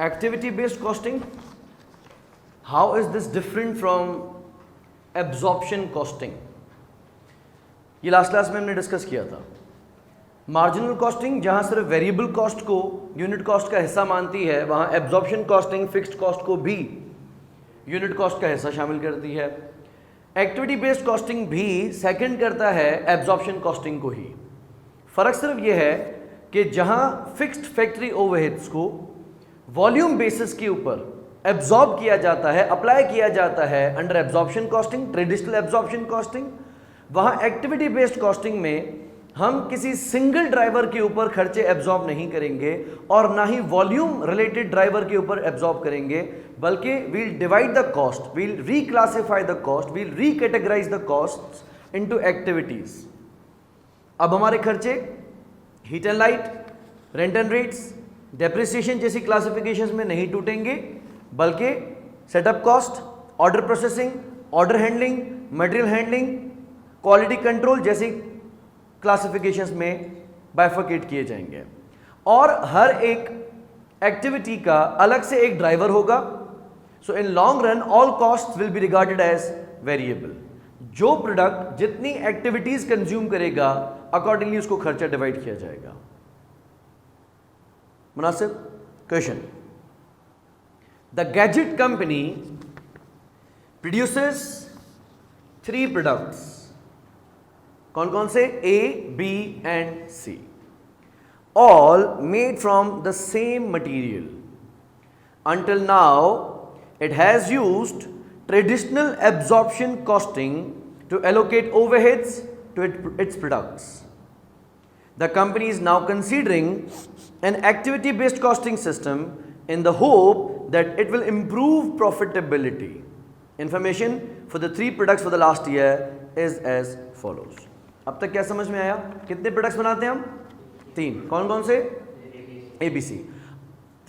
Activity based costing, how is this different from absorption costing? ये last class में हमने discuss किया था. मार्जिनल कॉस्टिंग जहां सिर्फ वेरिएबल कॉस्ट को यूनिट कॉस्ट का हिस्सा मानती है, वहां एब्जॉर्प्शन कॉस्टिंग फिक्स्ड कॉस्ट को भी यूनिट कॉस्ट का हिस्सा शामिल करती है. एक्टिविटी बेस्ड कॉस्टिंग भी सेकंड करता है एब्जॉर्प्शन कॉस्टिंग को ही. फर्क सिर्फ यह है कि जहां फिक्स्ड फैक्ट्री ओवरहेड्स को वॉल्यूम बेसिस के ऊपर एब्जॉर्ब किया जाता है, अप्लाई किया जाता है under absorption costing, traditional absorption costing, वहां एक्टिविटी बेस्ड कॉस्टिंग में हम किसी सिंगल ड्राइवर के ऊपर खर्चे एब्जॉर्ब नहीं करेंगे और ना ही वॉल्यूम रिलेटेड ड्राइवर के ऊपर एब्जॉर्ब करेंगे, बल्कि we'll divide the cost, we'll reclassify the cost, we'll recategorise the cost into activities. अब हमारे खर्चे heat and light, rent and rates, depreciation जैसी क्लासिफिकेशंस में नहीं टूटेंगे, बल्कि setup cost, order processing, order handling, material handling, quality control जैसी classifications में बाइफर्केट किए जाएंगे. और हर एक एक्टिविटी का अलग से एक ड्राइवर होगा. So in long run all cost will be regarded as variable. जो प्रोडक्ट जितनी एक्टिविटीज कंज्यूम करेगा अकॉर्डिंगली उसको खर्चा डिवाइड किया जाएगा. मुनासिब question. The gadget company produces 3 products. कौन कौन से? A, B and C. All made from the same material. Until now, it has used traditional absorption costing to allocate overheads to its products. The company is now considering an activity-based costing system in the hope that it will improve profitability. Information for the 3 products for the last year is as follows. अब तक क्या समझ में आया? कितने products बनाते हैं हम? 3. कौन कौन से? ABC.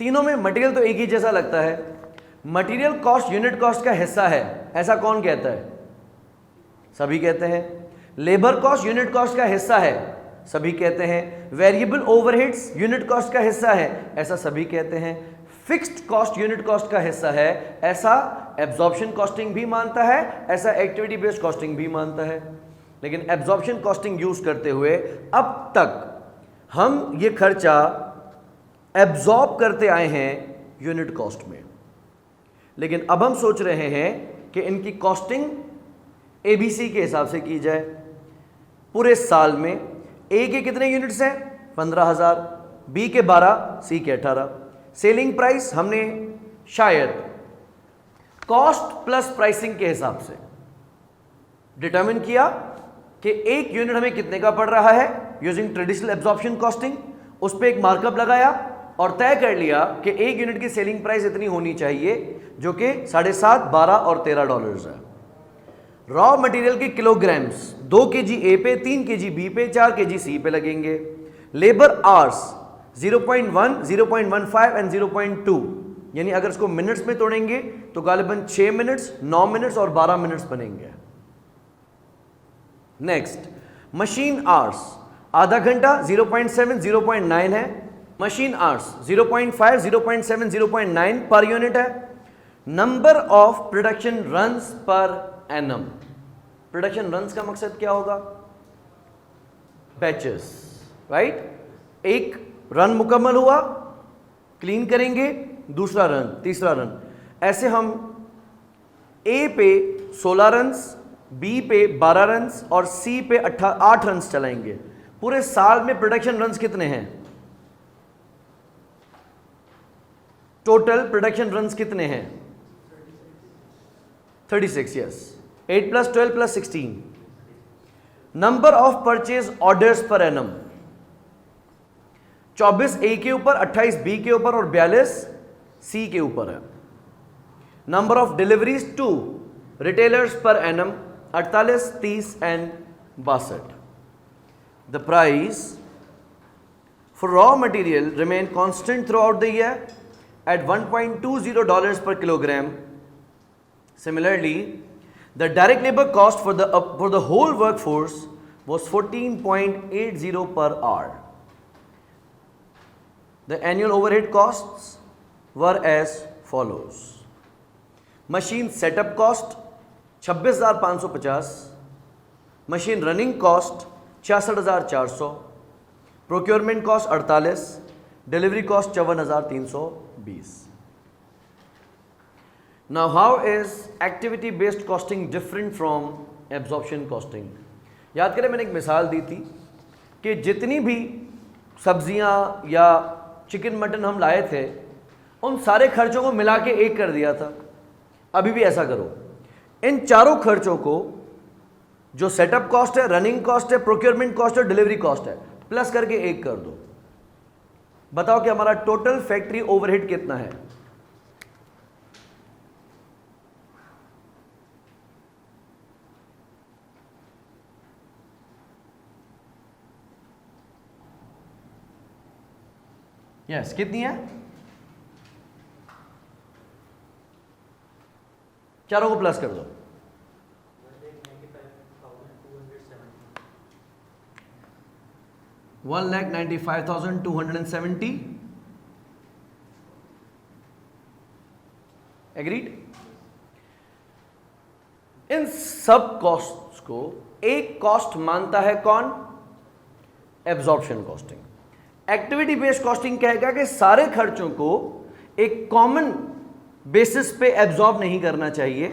तीनों में मटेरियल तो एक ही जैसा लगता है. मटेरियल कॉस्ट यूनिट कॉस्ट का हिस्सा है, ऐसा कौन कहता है? सभी कहते हैं. लेबर कॉस्ट यूनिट कॉस्ट का हिस्सा है, सभी कहते हैं. वेरिएबल ओवरहेड्स यूनिट कॉस्ट का हिस्सा है, ऐसा सभी कहते हैं. फिक्स्ड कॉस्ट यूनिट कॉस्ट का हिस्सा है, ऐसा एब्जॉर्प्शन कॉस्टिंग भी मानता है, ऐसा एक्टिविटी बेस्ड कॉस्टिंग भी मानता है. लेकिन एब्जॉर्प्शन कॉस्टिंग यूज करते हुए अब तक हम ये खर्चा एब्जॉर्ब करते आए हैं यूनिट कॉस्ट में. लेकिन अब हम सोच रहे हैं कि इनकी कॉस्टिंग ABC के हिसाब से की जाए. पूरे साल में A के कितने यूनिट्स हैं? 15,000, B के 12, C के 18. सेलिंग प्राइस हमने शायद कॉस्ट प्लस प्राइसिंग के हिसाब से डिटरमिन किया कि एक यूनिट हमें कितने का पड़ रहा है यूजिंग ट्रेडिशनल एब्जॉर्प्शन कॉस्टिंग. उस पर एक मार्कअप लगाया और तय कर लिया कि एक यूनिट की सेलिंग प्राइस इतनी होनी चाहिए, जो कि 7.5, 12 और 13 डॉलर्स है. रॉ मटेरियल के किलोग्राम्स 2 kg A पे, 3 kg B पे, 4 kg C पे लगेंगे. लेबर आवर्स 0.1, 0.15 एंड 0.2, यानी अगर इसको मिनट्स में तोड़ेंगे तो गालिबन 6 मिनट्स, 9 मिनट्स और 12 मिनट्स बनेंगे. नेक्स्ट, मशीन आवर्स आधा घंटा 0.7, 0.9 है. मशीन आवर्स 0.5, 0.7, 0.9 पर यूनिट है. Number of production runs per annum. Production runs का मकसद क्या होगा? Batches, right. एक रन मुकम्मल हुआ, क्लीन करेंगे, दूसरा रन, तीसरा रन, ऐसे हम A पे 16 रन्स, B पे 12 रन्स और C पे 8 रन्स चलाएंगे. पूरे साल में प्रोडक्शन रन्स कितने हैं? टोटल प्रोडक्शन रन्स कितने हैं? 36. Yes. 8 + 12 + 16. Number of purchase orders per annum 24 A के ऊपर, 28 B के ऊपर और 42 C के ऊपर है. Number of deliveries to retailers per annum 48, 30 and 62. The price for raw material remain constant throughout the year at $1.20 per kilogram. Similarly, the direct labor cost for the whole workforce was 14.80 per hour. The annual overhead costs were as follows. Machine setup cost 26,550, machine running cost 66,400, procurement cost 48, delivery cost 54,320. Now how is activity based costing different from absorption costing? याद करें मैंने एक मिसाल दी थी कि जितनी भी सब्जियां या चिकन मटन हम लाए थे उन सारे खर्चों को मिला के एक कर दिया था। अभी भी ऐसा करो, इन चारों खर्चों को जो सेटअप कॉस्ट है, रनिंग कॉस्ट है, प्रोक्योरमेंट कॉस्ट है, डिलीवरी कॉस्ट है, प्लस करके एक कर दो। बताओ कि हमारा टोटल फैक्ट्री ओवरहेड कितना है। यस, कितनी है? चारों को प्लस कर दो। 1,95,270। एग्रीड? इन सब कॉस्ट्स को एक कॉस्ट मानता है कौन? Absorption costing. Activity based costing कहेगा कि सारे खर्चों को एक कॉमन बेसिस पे एब्जॉर्ब नहीं करना चाहिए,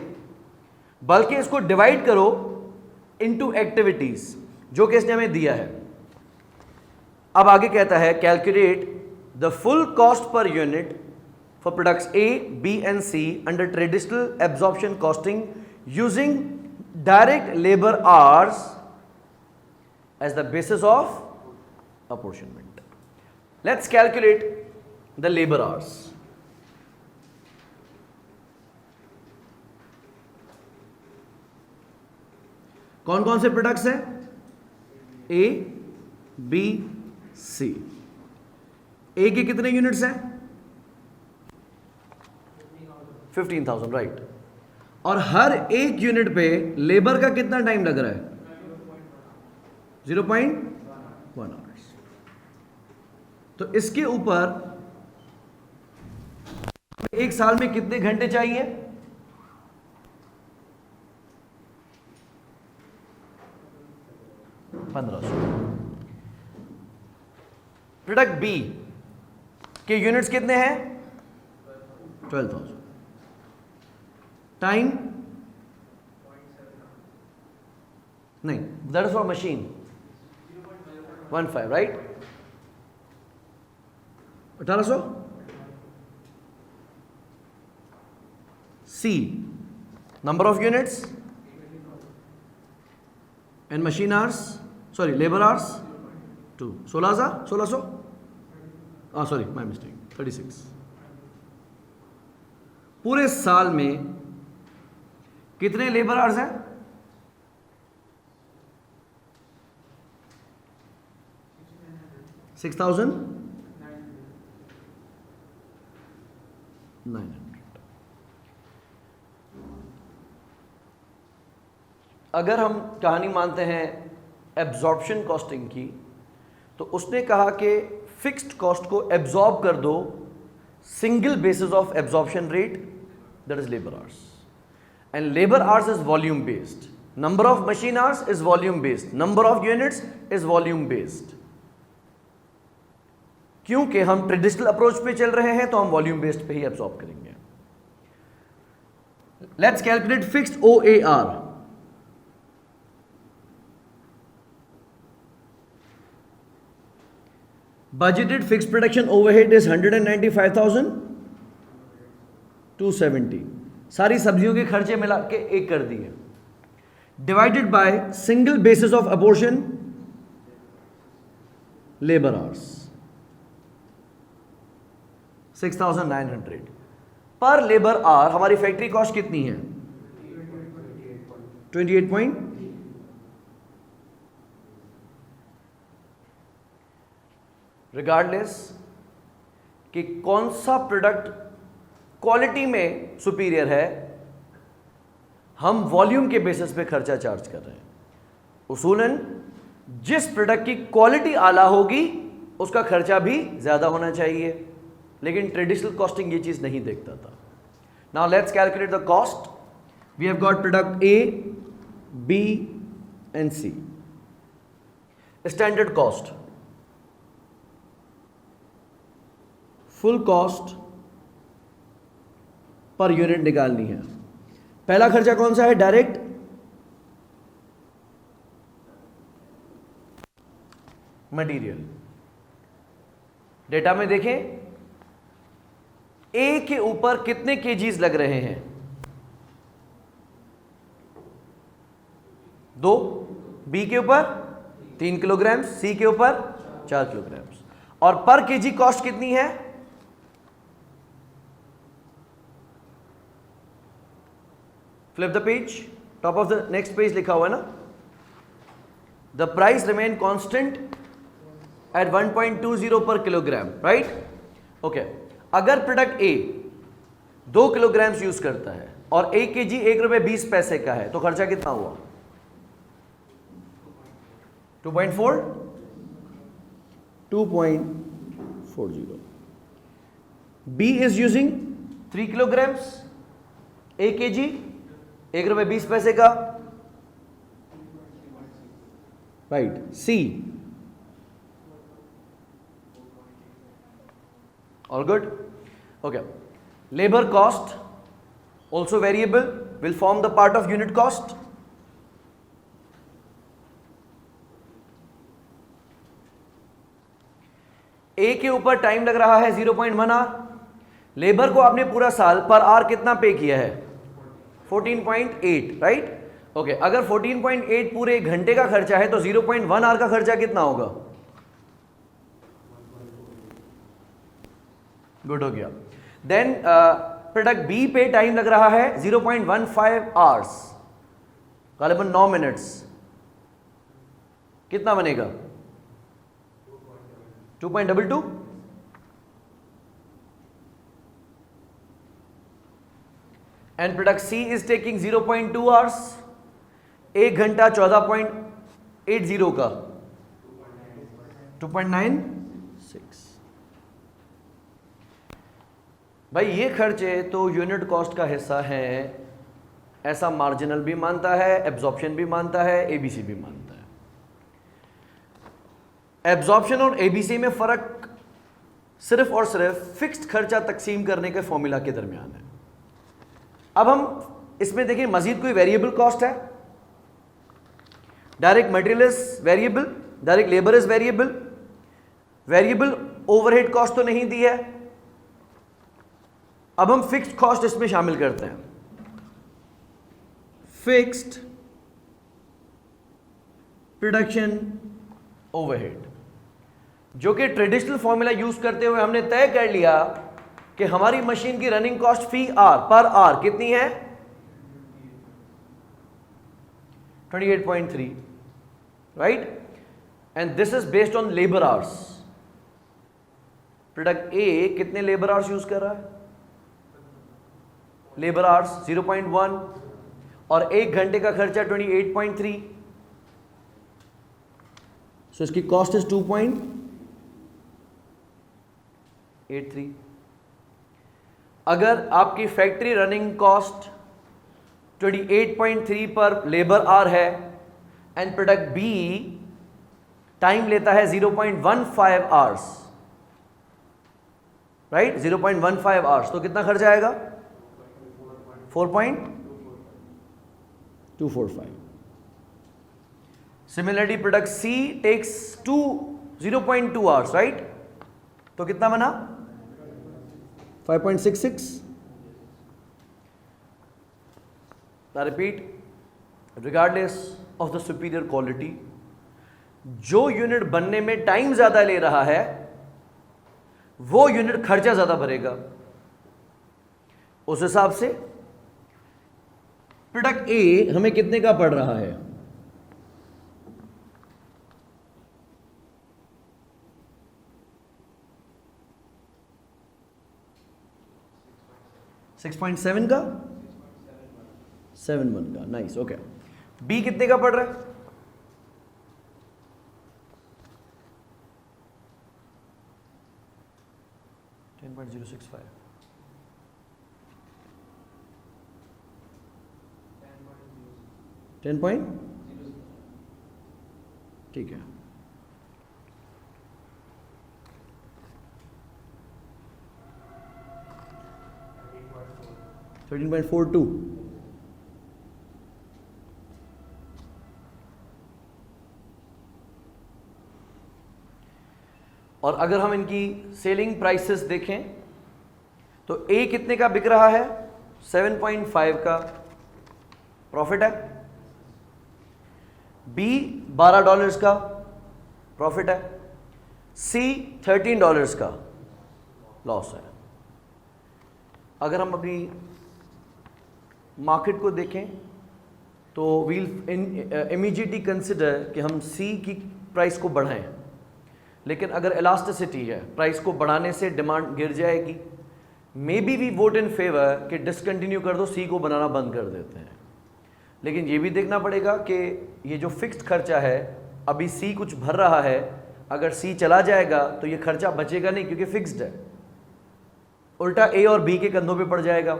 बल्कि इसको डिवाइड करो इनटू एक्टिविटीज, जो कि इसने हमें दिया है। अब आगे कहता है calculate the full cost per unit for products A, B and C under traditional absorption costing using direct labour hours as the basis of apportionment. Let's calculate the labour hours. कौन कौन से प्रोडक्ट्स हैं? ए, B, सी। ए के कितने units हैं? 15,000, right. और हर एक unit पे लेबर का कितना टाइम लग रहा है? 0.1 आवर्स। तो इसके ऊपर एक साल में कितने घंटे चाहिए? 1500। प्रोडक्ट बी के यूनिट्स कितने हैं? 12,000। टाइम नहीं, that is for machine 15, right? 1800। C number of units and machine hours, sorry labour hours 2, 1600। Sorry my mistake, 36। पूरे साल में कितने लेबर आवर्स हैं? 6,900। अगर हम कहानी मानते हैं एब्जॉर्प्शन कॉस्टिंग की, तो उसने कहा कि फिक्स्ड कॉस्ट को एब्जॉर्ब कर दो single basis of absorption rate, that is labour hours. And labour hours is volume based, number of machine hours is volume based, number of units is volume based. क्योंकि हम traditional approach पे चल रहे हैं तो हम वॉल्यूम बेस्ड पे ही absorb करेंगे। Let's calculate fixed OAR। Budgeted fixed production overhead is 195,270। सारी सब्जियों के खर्चे मिला के एक कर दिए, divided by single basis of apportion labour hours 6,900 पर लेबर आवर। हमारी फैक्ट्री कॉस्ट कितनी है? 28 रिगार्डलेस कि कौन सा प्रोडक्ट क्वालिटी में सुपीरियर है, हम वॉल्यूम के बेसिस पे खर्चा चार्ज कर रहे हैं। उसूलन जिस प्रोडक्ट की क्वालिटी आला होगी उसका खर्चा भी ज्यादा होना चाहिए। लेकिन ट्रेडिशनल कॉस्टिंग ये चीज नहीं देखता था. Now let's calculate the cost. We have got product A, B and C. Standard cost, full cost per unit निकालनी है. पहला खर्चा कौन सा है? Direct material. डेटा में देखें ए के ऊपर कितने केजीज लग रहे हैं? 2. बी के ऊपर 3 किलोग्राम, सी के ऊपर 4 किलोग्राम. और पर केजी कॉस्ट कितनी है? Flip the page, top of the next page लिखा हुआ है ना. The price remain constant eight 1.20 पर किलोग्राम, राइट? ओके. अगर प्रोडक्ट ए 2 किलोग्राम यूज करता है और 1 केजी ₹1.20 का है, तो खर्चा कितना हुआ? 2.4 2.40. B is using 3 kilograms, 1 kg, ₹1.20 का, right? C, all good? Okay. Labor cost also variable, will form the part of unit cost. ए के ऊपर टाइम लग रहा है 0.1 आवर. लेबर को आपने पूरा साल पर आवर कितना पे किया है? 14.8, राइट? ओके. अगर 14.8 पूरे 1 घंटे का खर्चा है तो 0.1 आवर का खर्चा कितना होगा? गुड हो गया. देन प्रोडक्ट बी पे टाइम लग रहा है 0.15 आवर्स, गालिबन 9 मिनट्स. कितना बनेगा? 2.22. And product C is taking 0.2 hours, 1 घंटा 14.80 का 2.96. भाई ये खर्चे तो यूनिट कॉस्ट का हिस्सा है, ऐसा मार्जिनल भी मानता है, एब्जॉर्प्शन भी मानता है, एबीसी भी मानता है. एब्जॉर्प्शन और एबीसी में फर्क सिर्फ और सिर्फ फिक्स्ड खर्चा तकसीम करने के फॉर्मूला के दरमियान है. अब हम इसमें देखिए मजीद कोई वेरिएबल कॉस्ट है? Direct material is variable, direct labour is variable, variable overhead cost तो नहीं दी है. अब हम फिक्स्ड कॉस्ट इसमें शामिल करते हैं. फिक्स्ड प्रोडक्शन ओवरहेड, जो कि ट्रेडिशनल फॉर्मूला यूज करते हुए हमने तय कर लिया कि हमारी मशीन की रनिंग कॉस्ट फी आर पर आर कितनी है? 28.3, right? And this is based on labour hours. Product ए कितने लेबर आवर्स यूज कर रहा है? लेबर आवर्स 0.1 और 1 घंटे का खर्चा 28.3. सो इसकी कॉस्ट इज 2.83. अगर आपकी फैक्ट्री रनिंग कॉस्ट 28.3 पर लेबर आवर है एंड प्रोडक्ट बी टाइम लेता है 0.15 आवर्स, राइट? 0.15 आवर्स, तो कितना खर्चा आएगा? 4.245. Similarly, product C takes 0.2 hours, right? तो कितना बना? 5.66. Now repeat, regardless of the superior quality, जो यूनिट बनने में टाइम ज्यादा ले रहा है वो यूनिट खर्चा ज्यादा भरेगा. उस हिसाब से प्रोडक्ट ए हमें कितने का पड़ रहा है? $6.7 का, 7.1 का. नाइस. ओके. बी कितने का पड़ रहा है? 065 10 पॉइंट, ठीक है। $13.42। और अगर हम इनकी सेलिंग प्राइसेस देखें तो ए कितने का बिक रहा है? 7.5 का प्रॉफिट है। बी $12 का प्रॉफिट है। सी $13 का लॉस है। अगर हम अपनी मार्केट को देखें तो वील इमीडिएटली कंसिडर कि हम सी की प्राइस को बढ़ाएं, लेकिन अगर इलास्टिसिटी है, प्राइस को बढ़ाने से डिमांड गिर जाएगी। Maybe we vote in favour कि डिसकंटिन्यू कर दो, सी को बनाना बंद कर देते हैं। लेकिन ये भी देखना पड़ेगा कि ये जो फिक्स्ड खर्चा है, अभी सी कुछ भर रहा है, अगर सी चला जाएगा तो ये खर्चा बचेगा नहीं क्योंकि फिक्स्ड है, उल्टा ए और बी के कंधों पे पड़ जाएगा।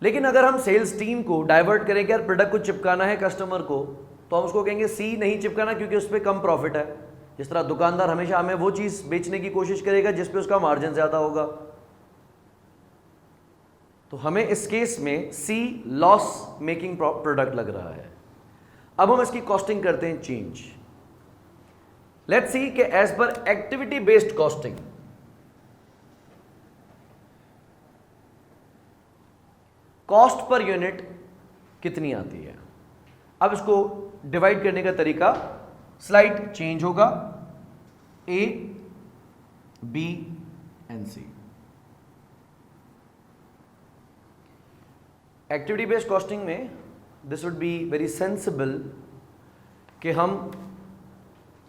लेकिन अगर हम सेल्स टीम को डाइवर्ट करें कि यार प्रोडक्ट को चिपकाना है कस्टमर को, तो हम उसको कहेंगे सी नहीं चिपकाना क्योंकि उस पर कम प्रॉफिट है। जिस तरह दुकानदार हमेशा हमें वो चीज बेचने की कोशिश करेगा जिस पे उसका मार्जिन ज्यादा होगा, तो हमें इस केस में सी लॉस मेकिंग प्रोडक्ट लग रहा है। अब हम इसकी कॉस्टिंग करते हैं चेंज। लेट्स सी कि as per activity based costing cost per unit कितनी आती है। अब इसको डिवाइड करने का तरीका स्लाइड चेंज होगा। A, B and C. Activity based costing में this would be very sensible कि हम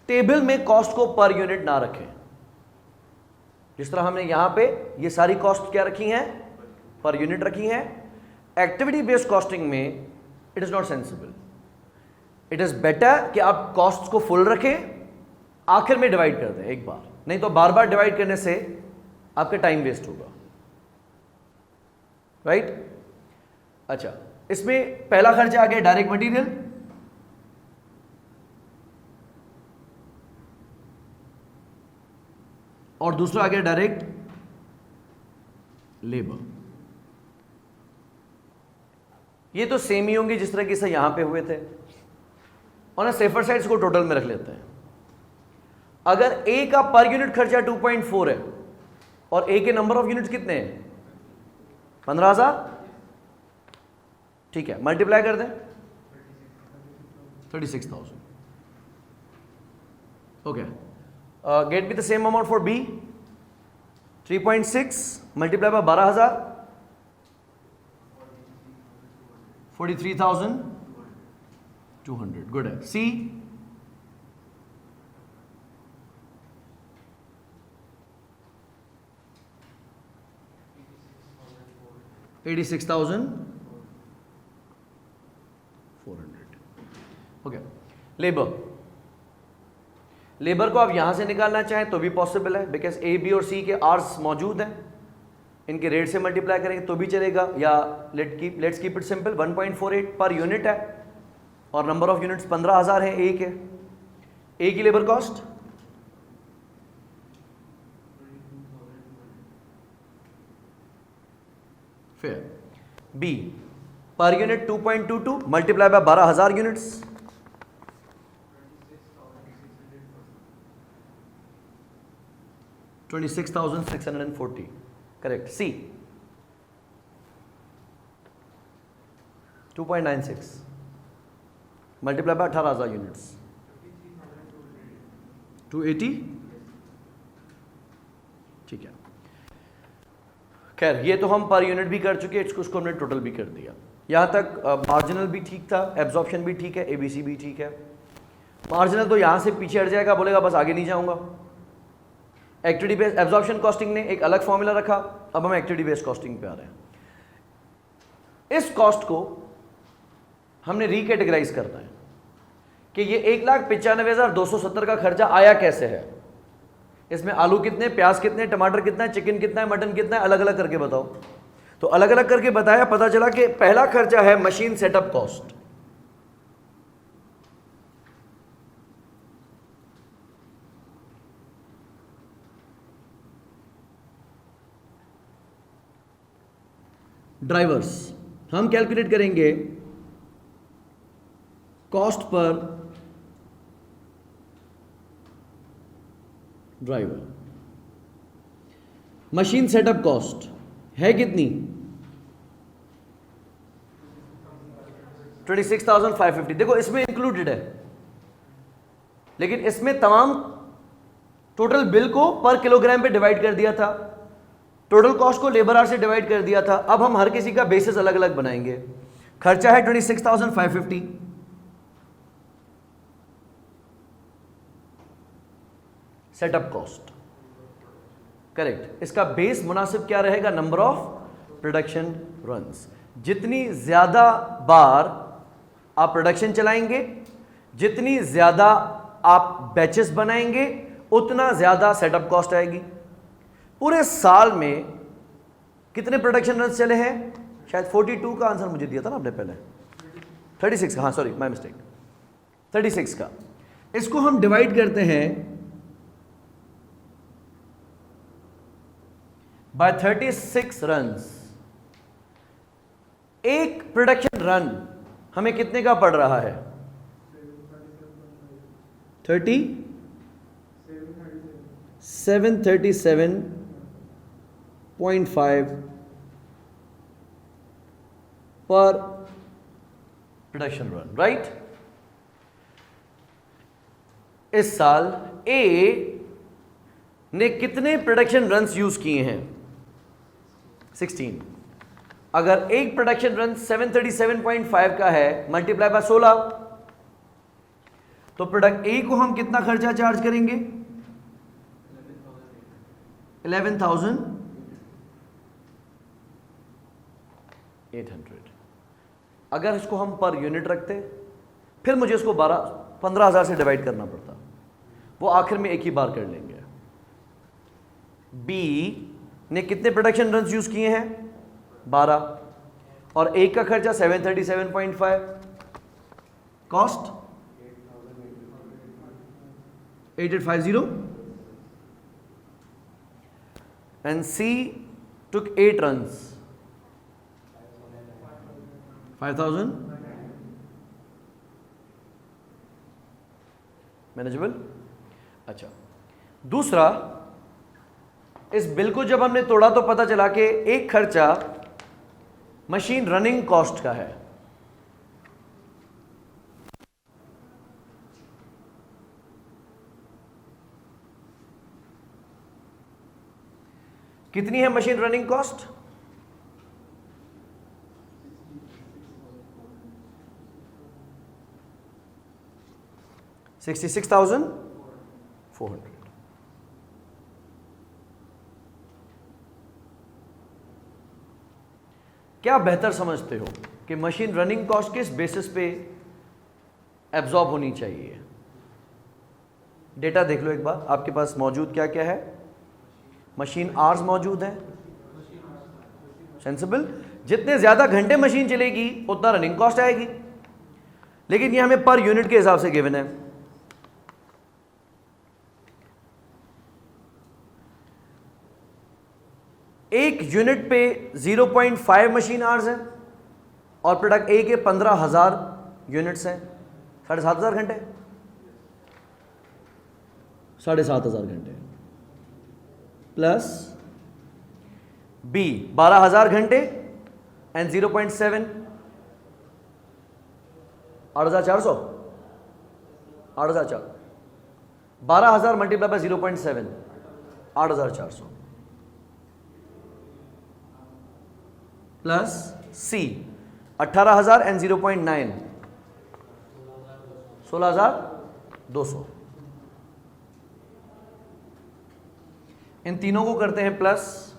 टेबल में कॉस्ट को पर यूनिट ना रखें। जिस तरह हमने यहां पे ये सारी कॉस्ट क्या रखी हैं, पर यूनिट रखी हैं। एक्टिविटी बेस्ड कॉस्टिंग में it is not sensible. It is better कि आप कॉस्ट को फुल रखें, आखिर में डिवाइड कर दें एक बार, नहीं तो बार बार डिवाइड करने से आपका टाइम वेस्ट होगा, राइट? अच्छा, इसमें पहला खर्चा आ गया डायरेक्ट मटेरियल, और दूसरा आ गया डायरेक्ट लेबर। ये तो सेम ही होंगे जिस तरह के से यहां पे हुए थे। और सेफर साइड्स को टोटल में रख लेते हैं। अगर ए का पर यूनिट खर्चा 2.4 है और ए के नंबर ऑफ यूनिट्स कितने हैं? 15,000, ठीक है, मल्टीप्लाई कर दें 36,000। Okay, get B the same amount for B. 3.6 multiply by 12,000, 43,200। Good है। सी, $86,400। Okay, labour. लेबर को आप यहां से निकालना चाहें तो भी पॉसिबल है, बिकॉज ए, बी और सी के आर्स मौजूद हैं, इनके रेट से मल्टीप्लाई करेंगे तो भी चलेगा। या लेट्स कीप इट सिंपल, 1.48 पर यूनिट है और नंबर ऑफ यूनिट्स 15,000 है ए के। ए की लेबर कॉस्ट फिर B per unit 2.22 multiply by 12,000 units, 26,640। Correct. C 2.96 multiply by 18,000 units, 280। ठीक है, खैर ये तो हम पर यूनिट भी कर चुके, इसको हमने टोटल भी कर दिया। यहां तक मार्जिनल भी ठीक था, एब्जॉर्प्शन भी ठीक है, एबीसी भी ठीक है। मार्जिनल तो यहां से पीछे हट जाएगा, बोलेगा बस आगे नहीं जाऊंगा। एक्टिविटी बेस्ड एब्जॉर्प्शन कॉस्टिंग ने एक अलग फॉर्मूला रखा, अब हम एक्टिविटी बेस्ड कॉस्टिंग पे आ रहे हैं। इस कॉस्ट को हमने रिकैटेगराइज करना है कि ये 1,95,270 का खर्चा आया कैसे है। इसमें आलू कितने, प्याज कितने, टमाटर कितना है, चिकन कितना है, मटन कितना है, अलग अलग करके बताओ। तो अलग अलग करके बताया, पता चला कि पहला खर्चा है मशीन सेटअप कॉस्ट। ड्राइवर्स हम कैलकुलेट करेंगे cost per driver. Machine setup cost है कितनी? 26,550। देखो इसमें इंक्लूडेड है, लेकिन इसमें तमाम टोटल बिल को पर किलोग्राम पे डिवाइड कर दिया था, टोटल कॉस्ट को लेबर आवर से डिवाइड कर दिया था। अब हम हर किसी का बेसिस अलग अलग बनाएंगे। खर्चा है 26,550, सेटअप कॉस्ट करेक्ट। इसका बेस मुनासिब क्या रहेगा? Number of production runs. जितनी ज्यादा बार आप प्रोडक्शन चलाएंगे, जितनी ज्यादा आप बैचेस बनाएंगे, उतना ज्यादा सेटअप कॉस्ट आएगी। पूरे साल में कितने प्रोडक्शन रन्स चले हैं? शायद 42 का आंसर मुझे दिया था ना आपने पहले, 36 का, हाँ सॉरी माय मिस्टेक, 36 का। इसको हम डिवाइड करते हैं बाय 36 रन्स। एक प्रोडक्शन रन हमें कितने का पड़ रहा है? 737.5 पर प्रोडक्शन रन, राइट। इस साल ए ने कितने प्रोडक्शन रन्स यूज किए हैं? 16। अगर एक प्रोडक्शन रन 737.5 का है, मल्टीप्लाई बाय 16, तो प्रोडक्ट ए को हम कितना खर्चा चार्ज करेंगे? 11,800। अगर इसको हम पर यूनिट रखते, फिर मुझे इसको 15,000 से डिवाइड करना पड़ता, वो आखिर में एक ही बार कर लेंगे। बी ने कितने प्रोडक्शन रन्स यूज किए हैं? 12, और एक का खर्चा 737.5, cost 8850, and C took 8 runs, 5,000, manageable. अच्छा, दूसरा, इस बिल को जब हमने तोड़ा तो पता चला कि एक खर्चा मशीन रनिंग कॉस्ट का है। कितनी है मशीन रनिंग कॉस्ट? 66,400। क्या बेहतर समझते हो कि मशीन रनिंग कॉस्ट किस बेसिस पे एब्जॉर्ब होनी चाहिए? डेटा देख लो एक बार, आपके पास मौजूद क्या क्या है। मशीन आवर्स मौजूद है, सेंसिबल। जितने ज्यादा घंटे मशीन चलेगी उतना रनिंग कॉस्ट आएगी, लेकिन ये हमें पर यूनिट के हिसाब से गिवन है। एक यूनिट पे 0.5 मशीन आवर्स हैं और प्रोडक्ट ए के 15,000 यूनिट्स हैं, 7,500 घंटे, 7,500 घंटे, प्लस बी 12,000 घंटे and 0.7, 8,400, 8,400, 12,000 multiply by 0.7, 8,400, plus C 18,000 and 0.9, 16,200। इन तीनों को करते हैं प्लस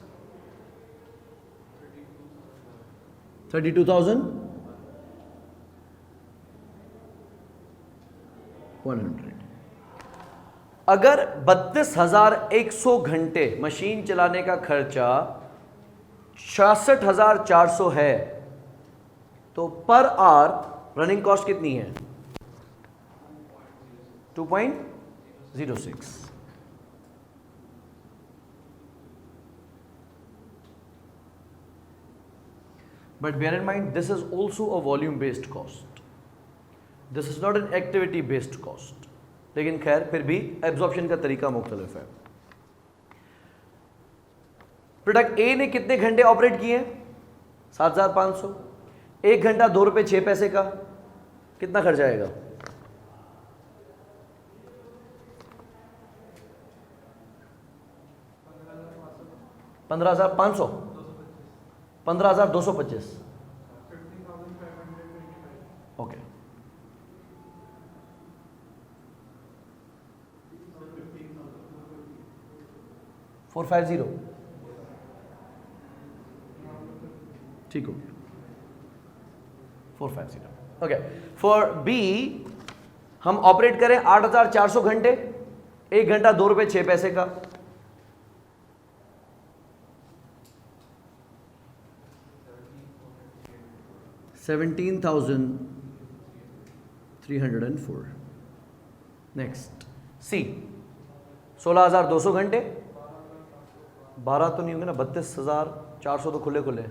32,100। अगर 32,100 घंटे मशीन चलाने का खर्चा 66,400 है तो पर आवर रनिंग कॉस्ट कितनी है? 2.06. But bear in mind, this is also a volume based cost. This is not an activity based cost. लेकिन खैर फिर भी एब्जॉर्प्शन का तरीका मुख्तलिफ है। प्रोडक्ट ए ने कितने घंटे ऑपरेट किए? 7,500। 1 घंटा 2 रुपये 6 पैसे का, कितना खर्च आएगा? 15,500, 15,225। ओके, 450, ठीक हो, 450। ओके, फॉर बी हम ऑपरेट करें 8,400 घंटे, 1 घंटा 2 रुपये 6 पैसे का, 17,304। नेक्स्ट सी, 16,200 घंटे, 12 तो नहीं होंगे ना, 32,400 तो खुले खुले,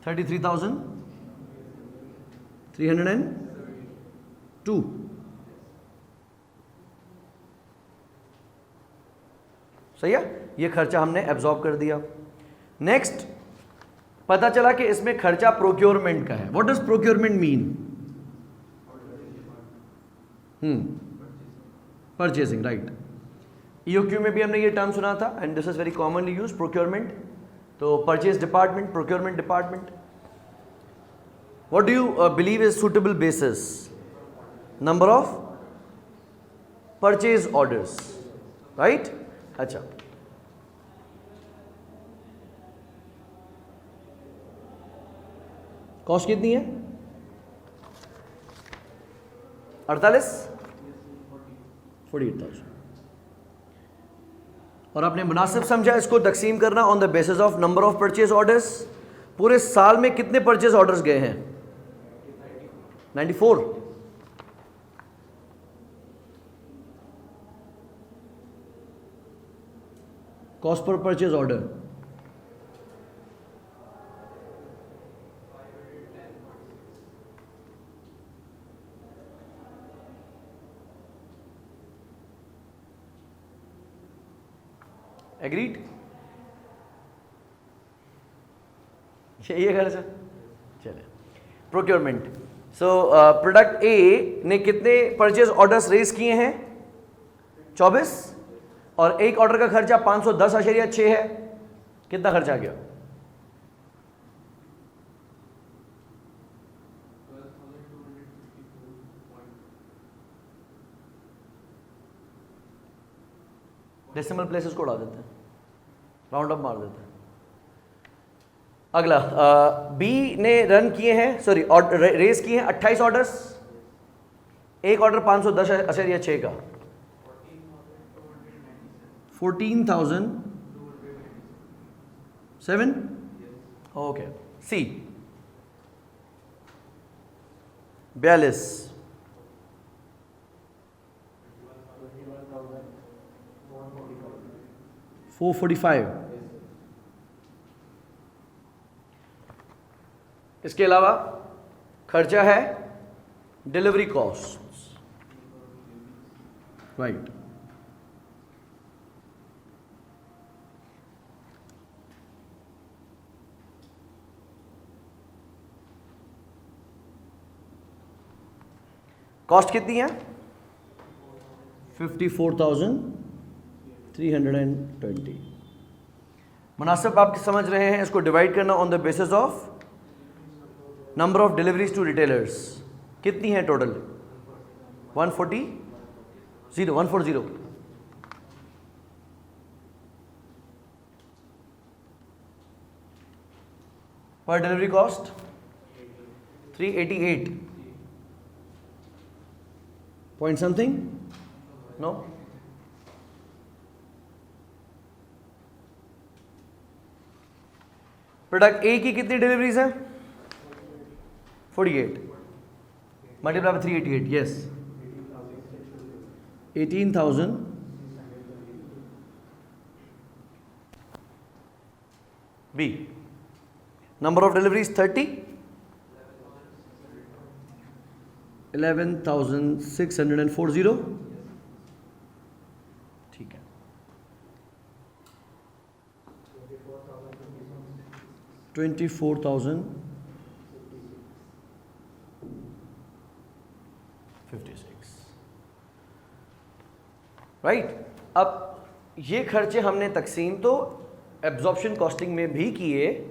33,302। सही है, ये खर्चा हमने एब्जॉर्ब कर दिया। नेक्स्ट पता चला कि इसमें खर्चा प्रोक्योरमेंट का है। What does procurement mean? Purchasing, right. EOQ में भी हमने ये टर्म सुना था and this is very commonly use, procurement. तो purchase department, procurement department. What do you believe is suitable basis? Number of purchase orders, right. अच्छा, cost कितनी है? 48,000। और आपने मुनासिब समझा इसको तकसीम करना on the basis of number of purchase orders. पूरे साल में कितने परचेज ऑर्डर्स गए हैं? 94। Cost per purchase order agreed? यही है खर्चा। चले, प्रोक्योरमेंट। सो प्रोडक्ट ए ने कितने परचेज ऑर्डर्स रेज किए हैं? 24, और एक ऑर्डर का खर्चा 510.6 है। कितना खर्चा आ गया? डेसिमल प्लेसेस को उड़ा देते हैं, राउंड अप मार देते हैं। अगला, बी ने रन किए हैं, सॉरी रेस किए हैं 28 ऑर्डर्स, एक ऑर्डर 510.6 का, 14,007। ओके, सी 42, 445। इसके अलावा खर्चा है डिलीवरी कॉस्ट, राइट। कॉस्ट कितनी है? 54,320। मुनासिब आप समझ रहे हैं, इसको डिवाइड करना on the basis of number of deliveries to retailers. कितनी है total? 140। Per delivery cost 388 point something. No. Product A की कितनी डिलीवरीज है? 48 multiply by 388, yes 18,000 B. Number of deliveries 30, 11,640, ठीक है। 24,056, राइट। अब ये खर्चे हमने तकसीम तो एब्जॉर्प्शन कॉस्टिंग में भी किए,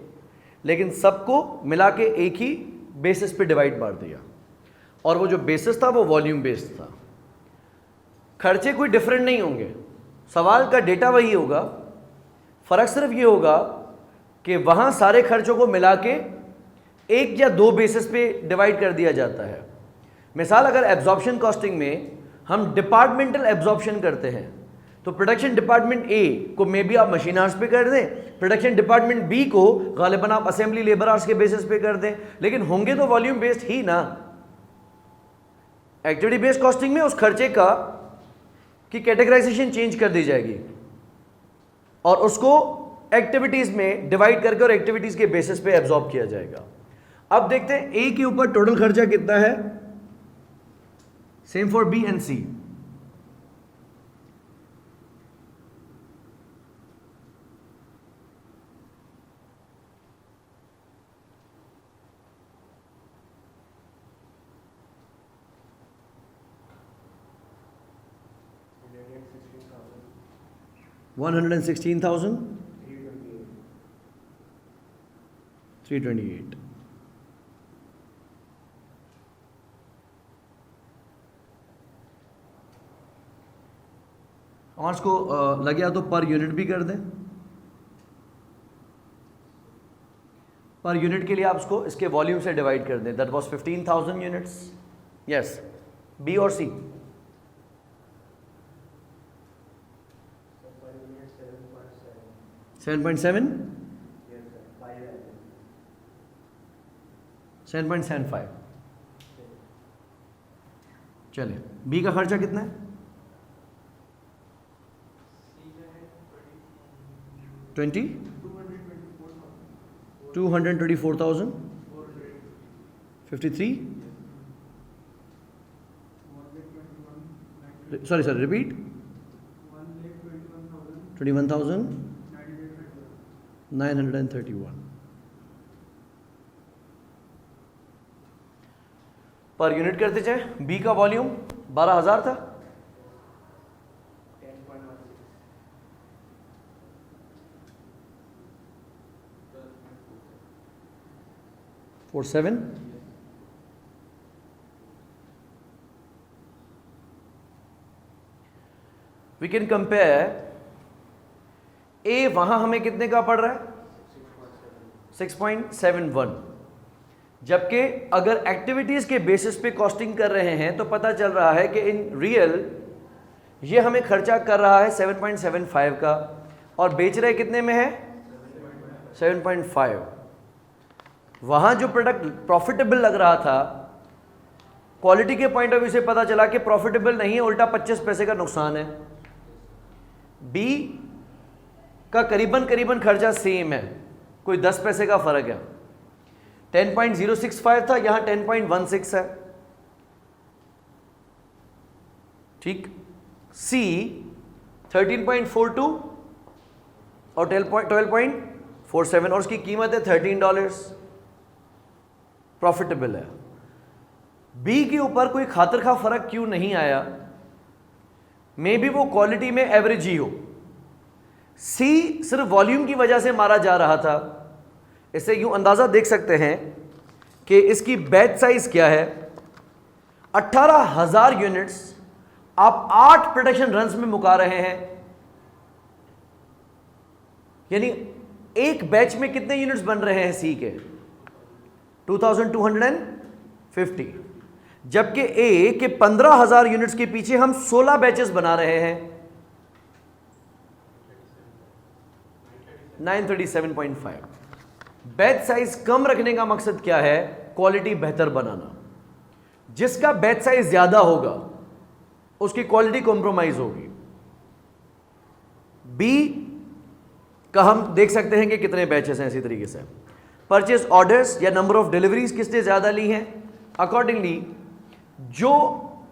लेकिन सबको मिला के एक ही बेसिस पे डिवाइड मार दिया, और वो जो बेसिस था वो वॉल्यूम बेस्ड था। खर्चे कोई डिफरेंट नहीं होंगे, सवाल का डेटा वही होगा, फ़र्क सिर्फ ये होगा कि वहाँ सारे खर्चों को मिला के एक या दो बेसिस पे डिवाइड कर दिया जाता है। मिसाल अगर एब्जॉर्प्शन कॉस्टिंग में हम डिपार्टमेंटल एब्जॉर्प्शन करते हैं तो प्रोडक्शन डिपार्टमेंट ए को मे बी आप मशीन आवर्स पे कर दें, प्रोडक्शन डिपार्टमेंट बी को गालिबन आप असेंबली लेबर आवर्स के बेसिस पे कर दें, लेकिन होंगे तो वॉल्यूम बेस्ड ही ना। एक्टिविटी बेस्ड कॉस्टिंग में उस खर्चे का की कैटेगराइजेशन चेंज कर दी जाएगी और उसको एक्टिविटीज में डिवाइड करके और एक्टिविटीज के बेसिस पे एब्जॉर्ब किया जाएगा। अब देखते हैं ए के ऊपर टोटल खर्चा कितना है, सेम फॉर बी एंड सी। $116,328, और इसको लग गया तो पर यूनिट भी कर दें। पर यूनिट के लिए आप इसको इसके वॉल्यूम से डिवाइड कर दें, that was 15,000 units, yes. B और सी? 7.7, 7.75। चलिए बी का खर्चा कितना है? 224,053, sorry repeat, 21,931 पर यूनिट करते जाए। बी का वॉल्यूम 12,000 था, 47, वी कैन कंपेयर। ए वहां हमें कितने का पड़ रहा है? 6.71, जबकि अगर एक्टिविटीज के बेसिस पे कॉस्टिंग कर रहे हैं तो पता चल रहा है कि इन रियल ये हमें खर्चा कर रहा है 7.75 का, और बेच रहे कितने में है? 7.5। वहां जो प्रोडक्ट प्रॉफिटेबल लग रहा था, क्वालिटी के पॉइंट ऑफ व्यू से पता चला कि प्रॉफिटेबल नहीं है, उल्टा 25 पैसे का नुकसान है। बी का करीबन खर्चा सेम है, कोई 10 पैसे का फर्क है। 10.065 था, यहां 10.16 है, ठीक। सी 13.42 और 12.47 और उसकी कीमत है $13, प्रॉफिटेबल है। बी के ऊपर कोई खातिर खा फर्क क्यों नहीं आया? मे बी वो क्वालिटी में एवरेज ही हो। सी सिर्फ वॉल्यूम की वजह से मारा जा रहा था। इससे यूं अंदाजा देख सकते हैं कि इसकी बैच साइज क्या है, 18,000 यूनिट्स आप 8 प्रोडक्शन रन्स में मुका रहे हैं, यानी एक बैच में कितने यूनिट्स बन रहे हैं सी के? 2250। जबकि ए के 15,000 यूनिट्स के पीछे हम 16 बैचेस बना रहे हैं 937.5। बैच साइज कम रखने का मकसद क्या है? क्वालिटी बेहतर बनाना। जिसका बैच साइज ज्यादा होगा उसकी क्वालिटी कॉम्प्रोमाइज होगी। बी का हम देख सकते हैं कि कितने बैचेस हैं। इसी तरीके से परचेज ऑर्डर्स या नंबर ऑफ डिलीवरीज किसने ज्यादा ली हैं, अकॉर्डिंगली जो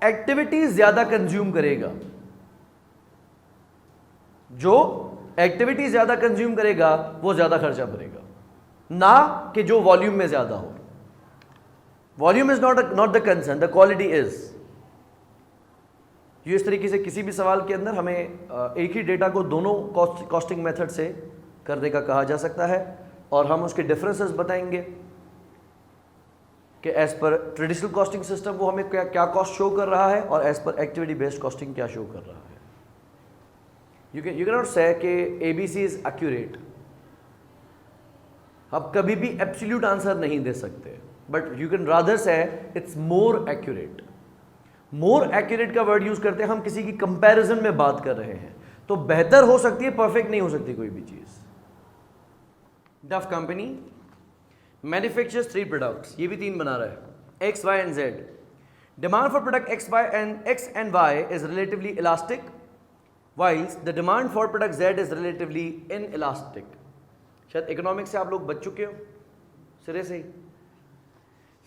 एक्टिविटीज ज्यादा कंज्यूम करेगा, जो एक्टिविटी ज्यादा कंज्यूम करेगा वो ज्यादा खर्चा करेगा, ना कि जो वॉल्यूम में ज्यादा हो। Volume is not the concern, the quality is. इस तरीके से किसी भी सवाल के अंदर हमें एक ही डेटा को दोनों कॉस्टिंग मेथड से करने का कहा जा सकता है और हम उसके डिफरेंसेस बताएंगे कि एज पर ट्रेडिशनल कॉस्टिंग सिस्टम वो हमें क्या कॉस्ट शो कर रहा है और as per activity based costing क्या शो कर रहा है। यू कैन नॉट से कि एबीसी इज एक्यूरेट। आप कभी भी एब्सोल्यूट आंसर नहीं दे सकते, बट यू कैन रादर से it's more accurate. More accurate का वर्ड यूज करते हैं हम किसी की कंपैरिजन में बात कर रहे हैं, तो बेहतर हो सकती है, परफेक्ट नहीं हो सकती कोई भी चीज। डफ कंपनी मैन्युफैक्चर्स 3 प्रोडक्ट्स, ये भी 3 बना रहा है, X Y and Z. Demand for product X and Y is relatively elastic whilst the demand for product Z is relatively inelastic। शायद इकोनॉमिक्स से आप लोग बच चुके हो सिरे से ही।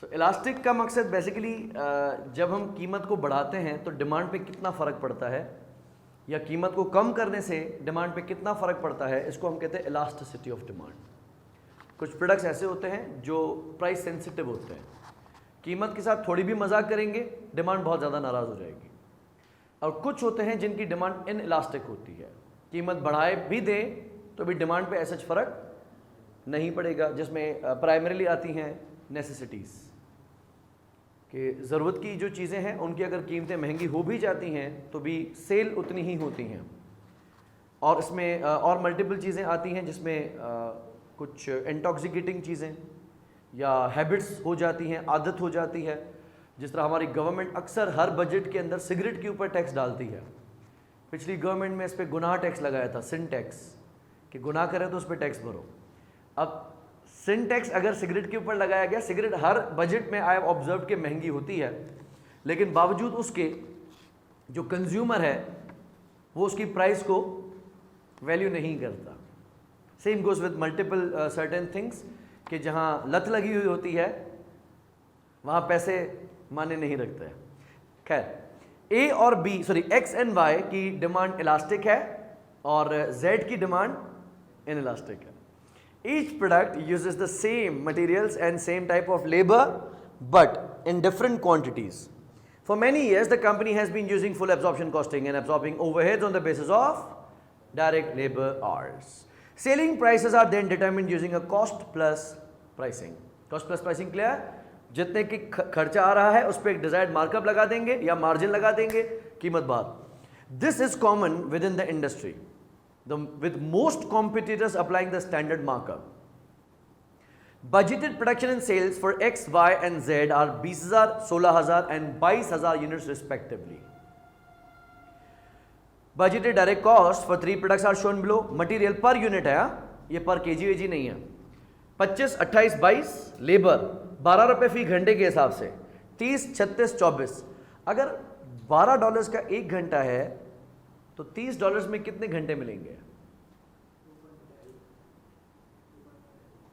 सो इलास्टिक का मकसद बेसिकली जब हम कीमत को बढ़ाते हैं तो डिमांड पे कितना फ़र्क पड़ता है, या कीमत को कम करने से डिमांड पे कितना फ़र्क पड़ता है, इसको हम कहते हैं इलास्टिसिटी ऑफ डिमांड। कुछ प्रोडक्ट्स ऐसे होते हैं जो प्राइस सेंसिटिव होते हैं, कीमत के साथ थोड़ी भी मजाक करेंगे डिमांड बहुत ज़्यादा नाराज़ हो जाएगी, और कुछ होते हैं जिनकी डिमांड इन इलास्टिक होती है, कीमत बढ़ाए भी दें तो भी डिमांड पे ऐसा फ़र्क नहीं पड़ेगा, जिसमें प्राइमरीली आती हैं नेसेसिटीज़ कि ज़रूरत की जो चीज़ें हैं उनकी अगर कीमतें महंगी हो भी जाती हैं तो भी सेल उतनी ही होती हैं, और इसमें और मल्टीपल चीज़ें आती हैं जिसमें कुछ इंटॉक्सिकेटिंग चीज़ें या हैबिट्स हो जाती हैं, आदत हो जाती है। जिस तरह हमारी गवर्नमेंट अक्सर हर बजट के अंदर सिगरेट के ऊपर टैक्स डालती है। पिछली गवर्नमेंट में इस पर गुनाह टैक्स लगाया था, सिन टैक्स, कि गुनाह करें तो उस पर टैक्स भरो। अब सिन टैक्स अगर सिगरेट के ऊपर लगाया गया, सिगरेट हर बजट में आई हैव ऑब्जर्व के महंगी होती है, लेकिन बावजूद उसके जो कंज्यूमर है वो उसकी प्राइस को वैल्यू नहीं करता। Same goes with multiple certain things कि जहाँ लत लगी हुई होती है वहाँ पैसे माने नहीं रखता है। खैर ए और बी एक्स एंड वाई की डिमांड इलास्टिक है और जेड की डिमांड इनइलास्टिक है। Each product uses the same materials and same type of labour but in different quantities. For many years the company has been using full absorption costing and absorbing overheads on the basis of direct labor hours. Selling prices are then determined using a cost plus pricing. Cost plus pricing clear? जितने की खर्चा आ रहा है उस पर एक desired markup लगा देंगे या मार्जिन लगा देंगे, कीमत बाद। This is common within the industry with most competitors applying the standard markup. Budgeted production and sales for X Y and Z are 20,000, 16,000 and 22,000 units respectively. Budgeted direct cost for 3 products are shown below. Material per unit है, ये पर KG veggie नहीं है। 25, 28, 22 labour 12 रुपये फी घंटे के हिसाब से, 30, 36, 24। अगर $12 का 1 घंटा है तो $30 में कितने घंटे मिलेंगे?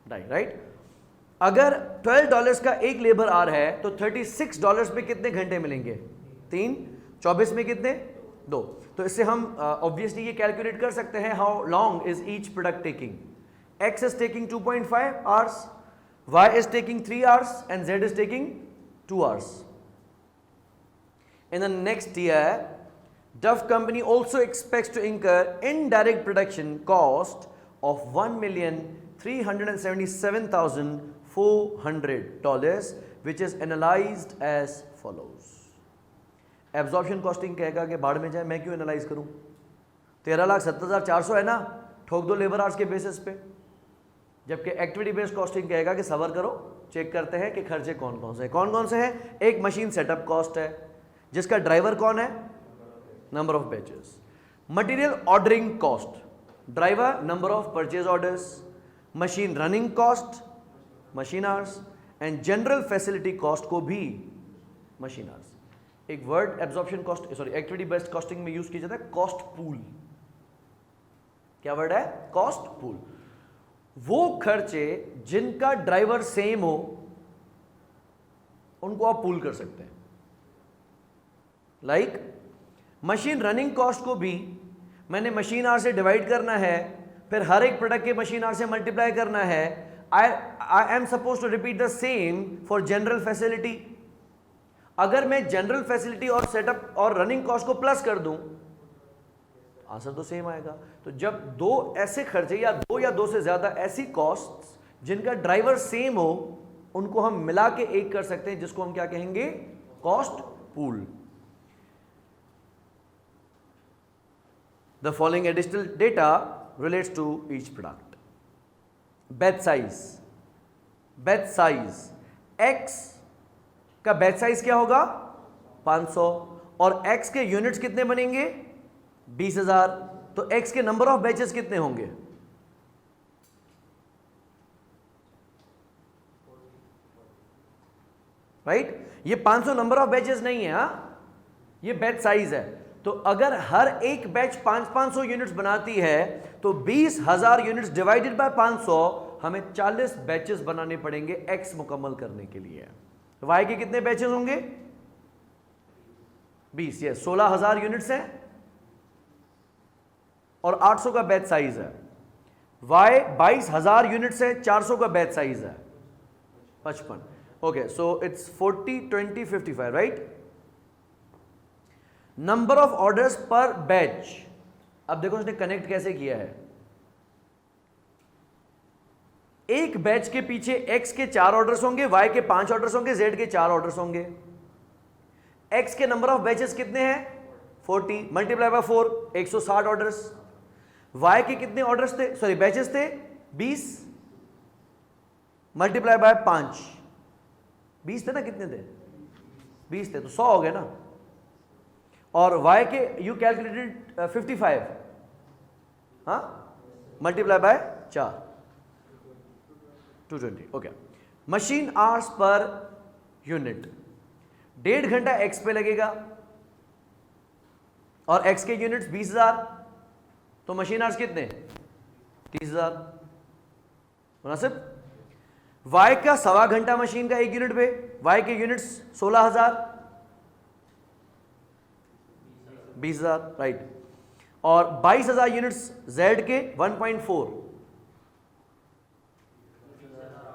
राइट। अगर $12 का 1 लेबर आवर है तो $36 में कितने घंटे मिलेंगे? 3, 24 में कितने? 2। तो इससे हम ऑब्वियसली ये कैलकुलेट कर सकते हैं how long is each product taking. X is taking 2.5 hours, Y is taking 3 hours and Z is taking 2 hours. In the next year, Duff Company also expects to incur indirect production cost of $1,377,400, which is analyzed as follows. Absorption costing कहेगा कि बाढ़ में जाए, मैं क्यों analyse करूं? 13,70,400 है ना, ठोक दो लेबर आवर्स के बेसिस पे। जबकि एक्टिविटी बेस्ड कॉस्टिंग कहेगा कि सबर करो, चेक करते हैं कि खर्चे कौन कौन से हैं। एक मशीन सेटअप कॉस्ट है जिसका ड्राइवर कौन है, number of batches. Material ordering cost, driver number of purchase orders. Machine running cost, machine hours. And general facility cost को भी मशीन आवर्स। एक word absorption cost, sorry activity based costing में use किया जाता है cost pool. क्या word है, cost pool. वो खर्चे जिनका ड्राइवर सेम हो उनको आप पूल कर सकते हैं। लाइक मशीन रनिंग कॉस्ट को भी मैंने मशीन आवर से डिवाइड करना है, फिर हर एक प्रोडक्ट के मशीन आवर से मल्टीप्लाई करना है। I am suppose to repeat the same for general facility. अगर मैं जनरल फैसिलिटी और सेटअप और रनिंग कॉस्ट को प्लस कर दूं, आंसर तो सेम आएगा। तो जब दो ऐसे खर्चे या दो से ज्यादा ऐसी कॉस्ट जिनका ड्राइवर सेम हो, उनको हम मिला के एक कर सकते हैं, जिसको हम क्या कहेंगे, cost pool. The following additional data relates to each product. Batch size, batch size X का बैच साइज क्या होगा, 500, और एक्स के यूनिट्स कितने बनेंगे, 20,000। तो एक्स के नंबर ऑफ बैचेस कितने होंगे, राइट। ये 500 नंबर ऑफ बैचेस नहीं है, ये बैच साइज है। तो अगर हर एक बैच 500 यूनिट्स बनाती है तो 20,000 यूनिट्स डिवाइडेड बाय 500, हमें 40 बैचेस बनाने पड़ेंगे एक्स मुकम्मल करने के लिए। वाई के कितने बैचेस होंगे, 20, ये 16,000 यूनिट्स हैं और 800 का बैच साइज है। वाई 22,000 यूनिट्स है, 400 का बैच साइज है, 55। Okay, so it's 40, 20, 55, right. Number of orders per batch, अब देखो उसने कनेक्ट कैसे किया है। एक बैच के पीछे एक्स के 4 ऑर्डर्स होंगे, वाई के 5 ऑर्डर्स होंगे, जेड के 4 ऑर्डर्स होंगे। एक्स के नंबर ऑफ बैचेस कितने हैं, 40 मल्टीप्लाई बाय 4, 160 ऑर्डर्स। वाई के कितने ऑर्डर्स थे, सॉरी बैचेस थे, 20 मल्टीप्लाई बाय 5, 20 थे ना, कितने थे, 20 थे, तो 100 हो गए ना। और y के यू कैलकुलेटेड 55, हाँ, multiply by 4, 220। Okay, machine hours per unit, 1.5 घंटा x पे लगेगा और x के यूनिट्स 20,000, तो मशीन आवर्स कितने, 30,000 मुनासिब। y का 1.25 घंटा मशीन का एक यूनिट पे, y के यूनिट्स 16,000, 20,000, राइट। और 22,000 यूनिट्स Z के 1.4,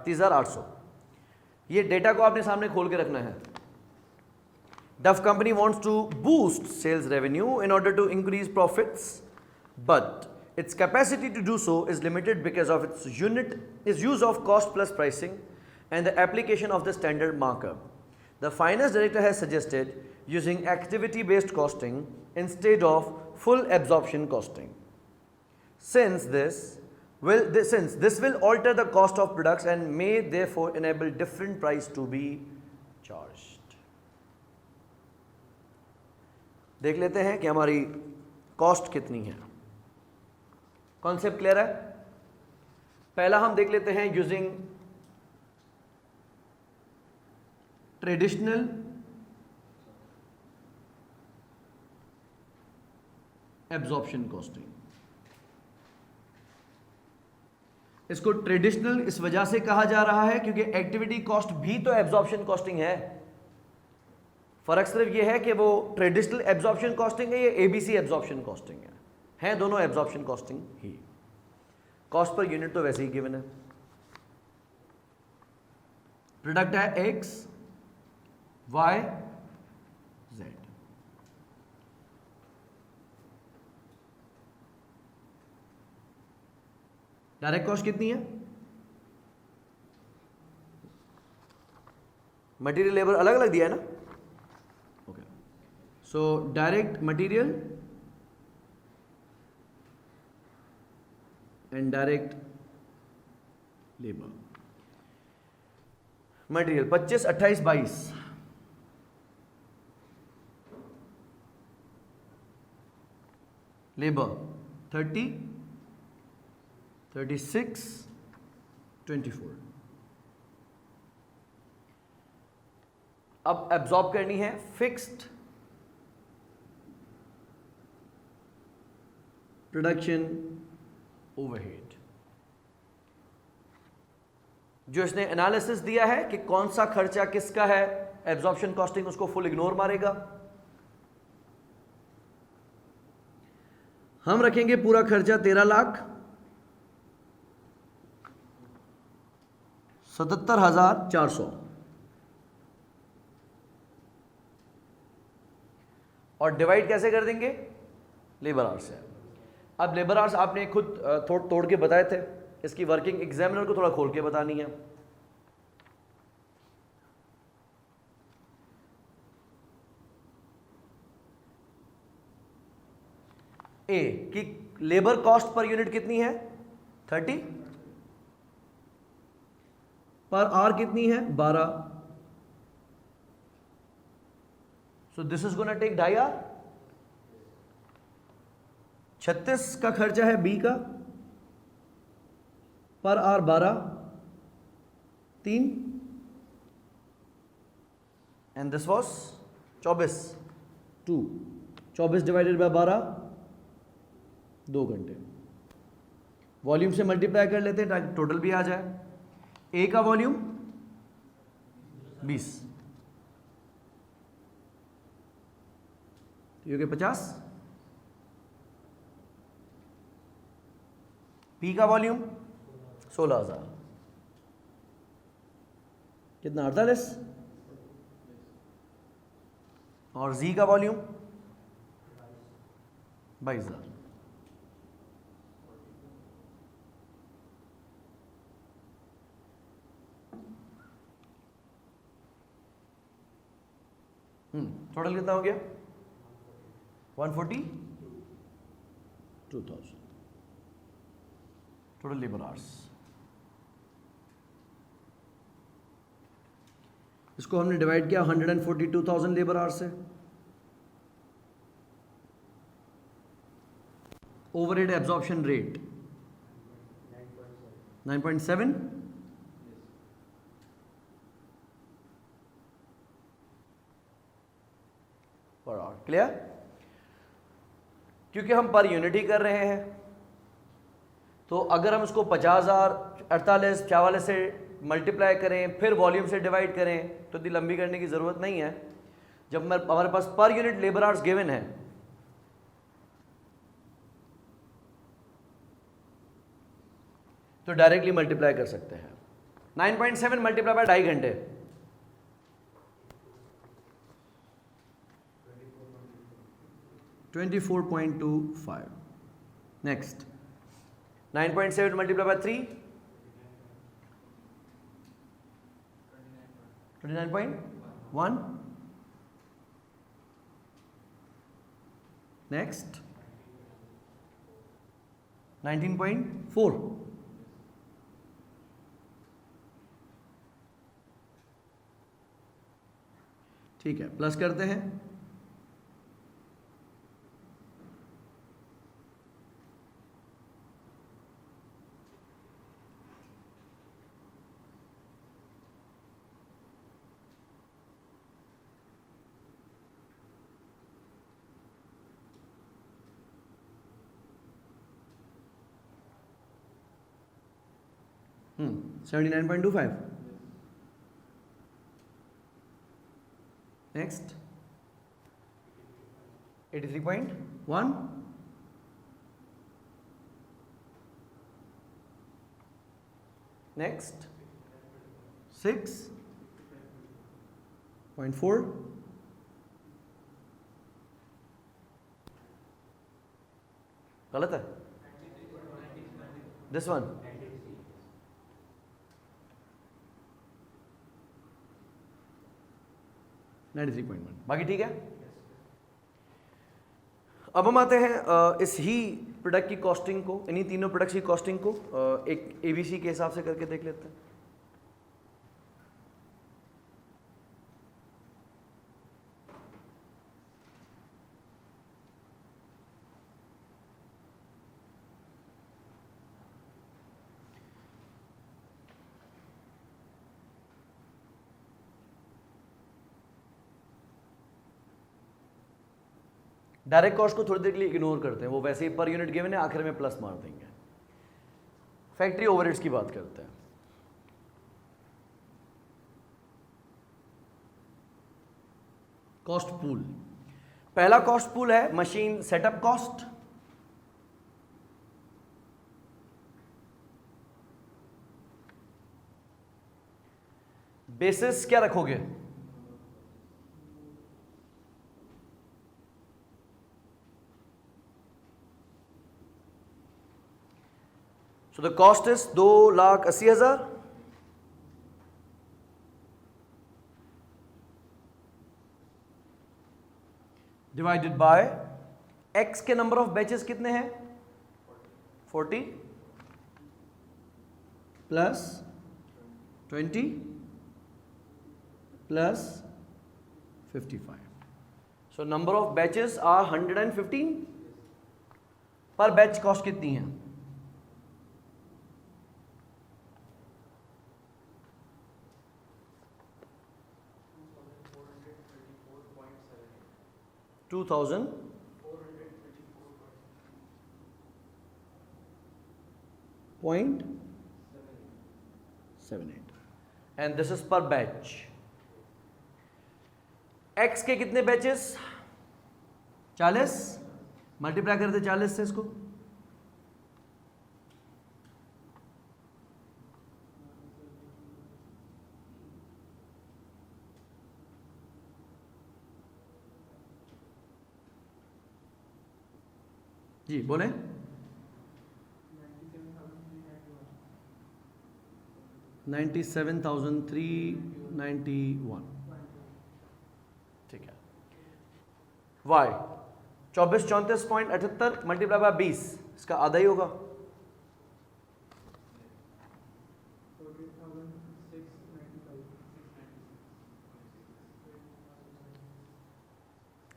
30,800। ये डेटा को आपने सामने खोल के रखना है। Duff company wants to boost sales revenue in order to increase profits, but its capacity to do so is limited because of its use of cost plus pricing and the application of the standard markup. The finance director has suggested using activity-based costing instead of full absorption costing. Since this will alter the cost of products and may therefore enable different price to be charged. देख लेते हैं कि हमारी cost कितनी है। Concept clear है। पहला हम देख लेते हैं यूजिंग ट्रेडिशनल एब्जॉर्प्शन कॉस्टिंग। इसको ट्रेडिशनल इस वजह से कहा जा रहा है क्योंकि एक्टिविटी कॉस्ट भी तो एब्जॉर्प्शन कॉस्टिंग है। फर्क सिर्फ ये है कि वो ट्रेडिशनल एब्जॉर्प्शन कॉस्टिंग है, ये एबीसी एब्जॉर्प्शन कॉस्टिंग है दोनों एब्जॉर्प्शन कॉस्टिंग ही। कॉस्ट पर यूनिट तो वैसे ही गिवन है। प्रोडक्ट है X, Y, Z. Direct cost कितनी है, मटेरियल लेबर अलग अलग दिया है ना। Okay, so direct material and direct labour. Material 25, 28, 22। Labour 30, 36, 24। अब एब्जॉर्ब करनी है फिक्स्ड प्रोडक्शन ओवरहेड। जो इसने एनालिसिस दिया है कि कौन सा खर्चा किसका है, एब्जॉर्प्शन कॉस्टिंग उसको फुल इग्नोर मारेगा। हम रखेंगे पूरा खर्चा 13,77,400 और डिवाइड कैसे कर देंगे, लेबर आवर्स से। अब लेबर आवर्स आपने खुद तोड़ के बताए थे, इसकी वर्किंग एग्जामिनर को थोड़ा खोल के बतानी है। ए की लेबर कॉस्ट पर यूनिट कितनी है 30, पर आर कितनी है 12। So this is gonna take 2.5 hour. 36 का खर्चा है बी का, per hour 12, 3 and this was 24, 2। 24 divided by 12, 2 घंटे। वॉल्यूम से मल्टीप्लाई कर लेते हैं ताकि टोटल भी आ जाए। ए का वॉल्यूम 20, ये 50। पी का वॉल्यूम 16,000, कितना 48। और जी का वॉल्यूम 22,000। टोटल कितना हो गया 142,000 टोटल लेबर आवर्स। इसको हमने डिवाइड किया 142,000 लेबर आवर्स से। Overhead absorption rate 9.7, per hour. Clear? क्योंकि हम पर यूनिट ही कर रहे हैं, तो अगर हम इसको 50,000, 48, 44 से मल्टीप्लाई करें फिर वॉल्यूम से डिवाइड करें तो इतनी लंबी करने की ज़रूरत नहीं है। जब हमारे पास per unit labour hours given है तो डायरेक्टली मल्टीप्लाई कर सकते हैं। 9.7 मल्टीप्लाई बाय 2.5 घंटे, 24.25। Next 9.7 multiply by 3, 29.1। नेक्स्ट 19.4। ठीक है, प्लस करते हैं। हम्म 79.25। नेक्स्ट 83.1। नेक्स्ट 6.4। गलत है दिस वन। 93.1। बाकी ठीक है। अब हम आते हैं इस ही प्रोडक्ट की कॉस्टिंग को, इन्हीं तीनों प्रोडक्ट्स की कॉस्टिंग को एक एबीसी के हिसाब से करके देख लेते हैं। डायरेक्ट कॉस्ट को थोड़ी देर के लिए इग्नोर करते हैं, वो वैसे ही पर यूनिट गिवन है, आखिर में प्लस मार देंगे। फैक्ट्री ओवरहेड्स की बात करते हैं। कॉस्ट पूल, पहला कॉस्ट पूल है मशीन सेटअप कॉस्ट, बेसिस क्या रखोगे? So the cost is 2,80,000 divided by X के नंबर ऑफ बैचेस कितने हैं? 40 plus 20 plus 55. So number of batches are 115. पर बैच कॉस्ट कितनी है? $2,000.78 and this is per batch. X के कितने बैचेस? 40, मल्टीप्लाई करते 40 से इसको, जी बोले 97,391, ठीक है। वाई 2434.78 मल्टीप्लाई बाय 20, इसका आधा ही होगा,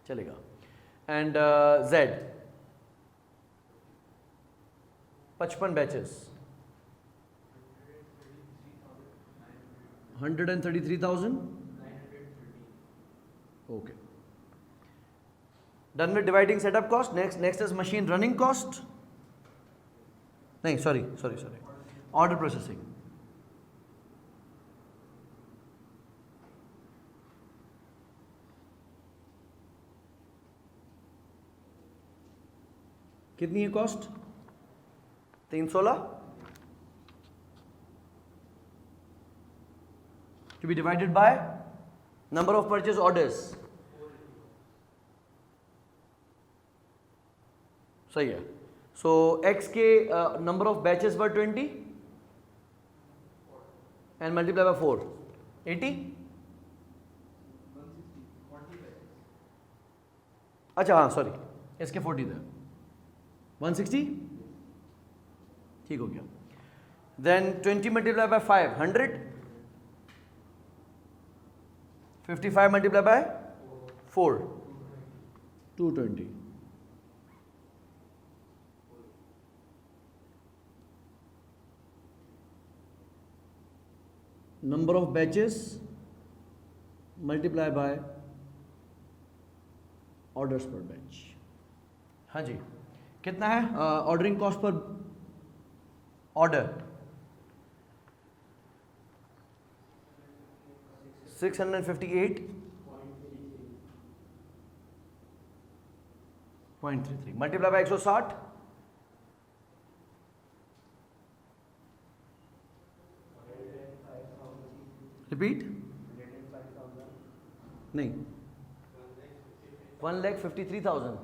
चलेगा। And Z 55 batches, 133,000, okay. Done with dividing setup cost. Next is machine running cost, नहीं सॉरी ऑर्डर प्रोसेसिंग। कितनी है cost? 316 to be divided by number of purchase orders, सही है। So X के number of batches were 20 and multiply by 4, 80। अच्छा हाँ sorry, इसके 40 थे, 160, ठीक हो गया। Then 20 multiply by 5, 100, 55 multiply by 4, 220। Number of batches multiply by orders per batch. हाँ जी, कितना है ordering cost per order? 658.33 multiply by 160, repeat, नहीं 1,53,000,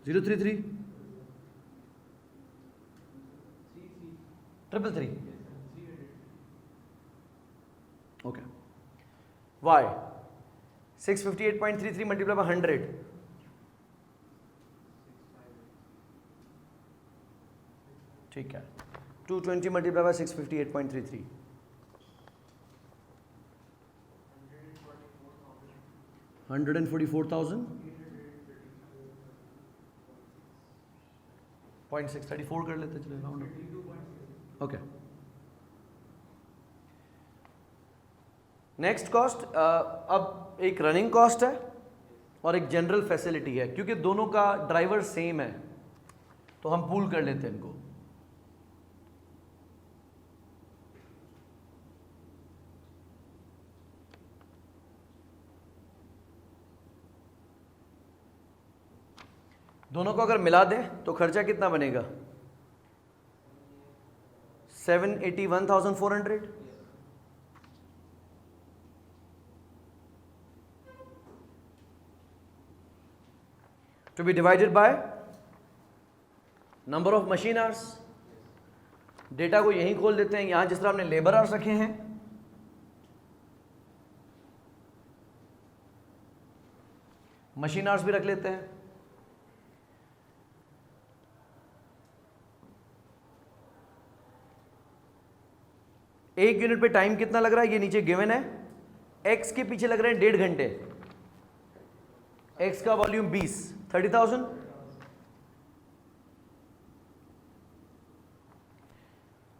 033 333, ओके। वाई 658.33 मल्टीप्लाई बाय 100, ठीक है, 220 मल्टीप्लाई बाय 658.33, 144,000.634 कर लेते चले round up, okay. Next cost, अब एक रनिंग कॉस्ट है और एक जनरल फैसिलिटी है, क्योंकि दोनों का ड्राइवर सेम है तो हम पूल कर लेते हैं इनको। दोनों को अगर मिला दें तो खर्चा कितना बनेगा? 781,400, to be divided by number of machine hours। Data को यहीं खोल देते हैं, यहां जिस तरह हमने लेबर आवर्स रखे हैं, मशीन आवर्स भी रख लेते हैं। एक यूनिट पे टाइम कितना लग रहा है ये नीचे गिवन है, एक्स के पीछे लग रहे हैं 1.5 घंटे, एक्स का वॉल्यूम 20, 30,000,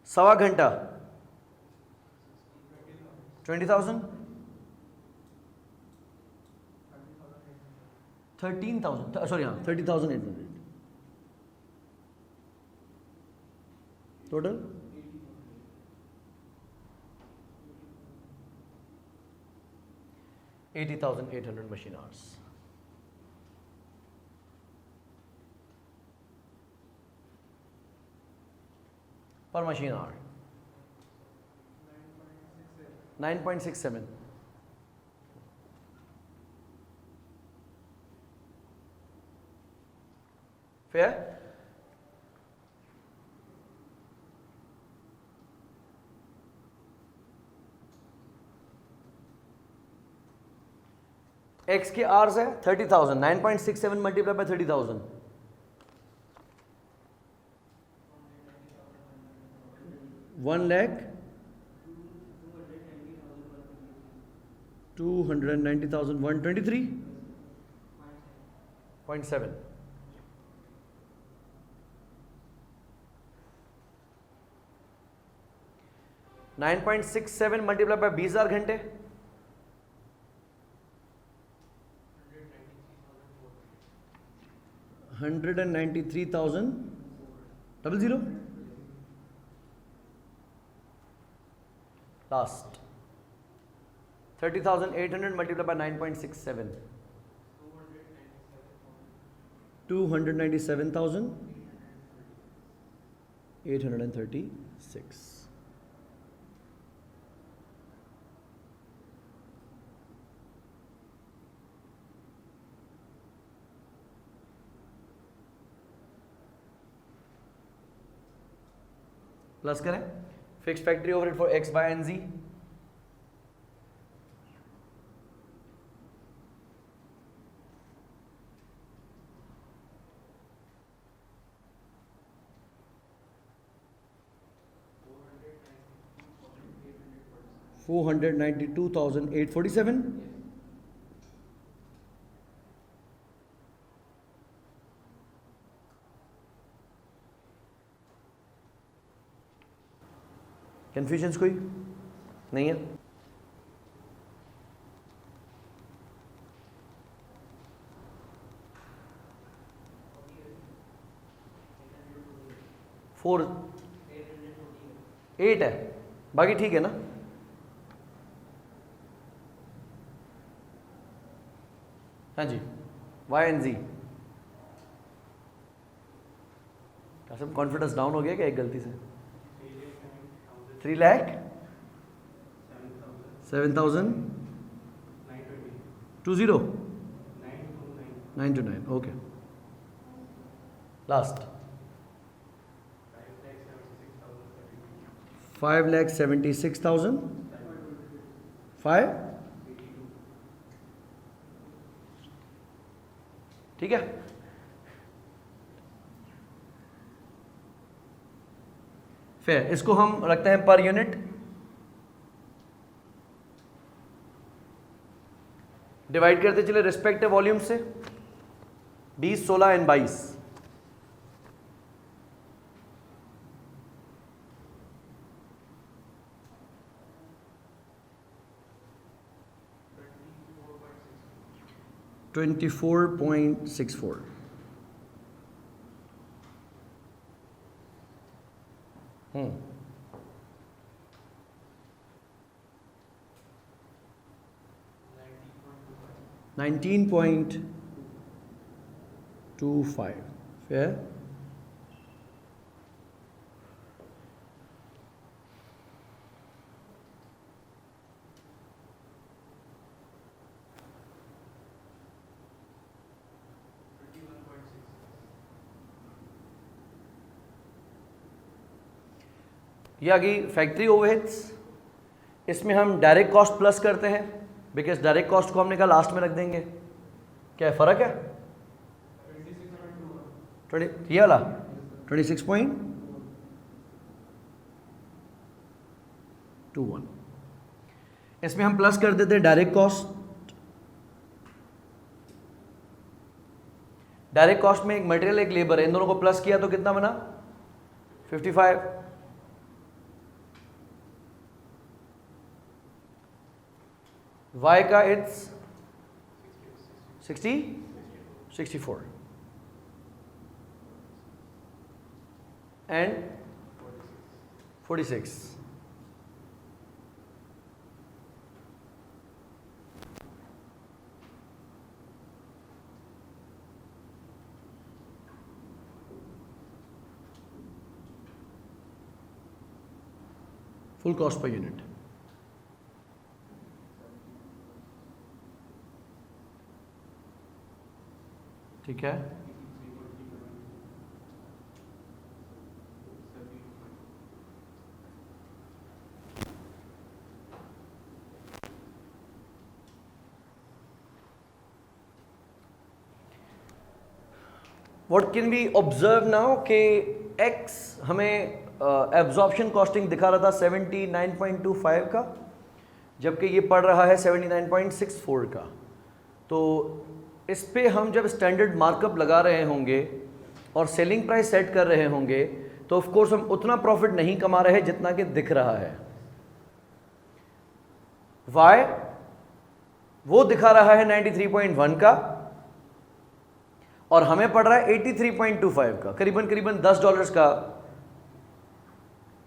सवा घंटा 20,000, 13,000, सॉरी हाँ 30,800 total, 80,800 machine hours। per machine hour 9.67, fair। X के आवर्स है 30,000, 9.67 मल्टीप्लाई बाय 30,000, 1,290,123.7, 9.67 मल्टीप्लाई बाय 20,000 घंटे, 193,000 लास्ट, 30,800 मल्टीप्लाई बाय 9.67, 297,836। प्लस करें, fix factory overhead for X by N G, $492,847, confusions कोई नहीं है? फोर 8 है, बाकी ठीक है ना? हाँ जी, वाई एन जी, क्या सब कॉन्फिडेंस डाउन हो गया क्या एक गलती से? 3,07,000 929, ओके। लास्ट 5,76,000 5 ठीक है। फिर इसको हम रखते हैं पर यूनिट, डिवाइड करते चले रिस्पेक्टिव वॉल्यूम से, 20, 16 एंड 22। $24.64। Hmm 19.25 fair। ये आ गई फैक्ट्री ओवरहेड्स। इसमें हम डायरेक्ट कॉस्ट प्लस करते हैं, बिकॉज डायरेक्ट कॉस्ट को हमने कहा लास्ट में रख देंगे। क्या है फर्क है? 20 ये वाला 26.21। इसमें हम प्लस कर देते हैं डायरेक्ट कॉस्ट। डायरेक्ट कॉस्ट में एक मटेरियल एक लेबर है, इन दोनों को प्लस किया तो कितना बना? 55। y का it's 64 and 46। Full cost per unit. ठीक है। What can be observe now कि x हमें एब्जॉर्प्शन कॉस्टिंग दिखा रहा था 79.25 का, जबकि ये पड़ रहा है 79.64 का। तो इस पे हम जब स्टैंडर्ड मार्कअप लगा रहे होंगे और सेलिंग प्राइस सेट कर रहे होंगे तो ऑफ कोर्स हम उतना प्रॉफिट नहीं कमा रहे जितना कि दिख रहा है। वाई वो दिखा रहा है 93.1 का और हमें पड़ रहा है 83.25 का, करीबन करीबन $10 का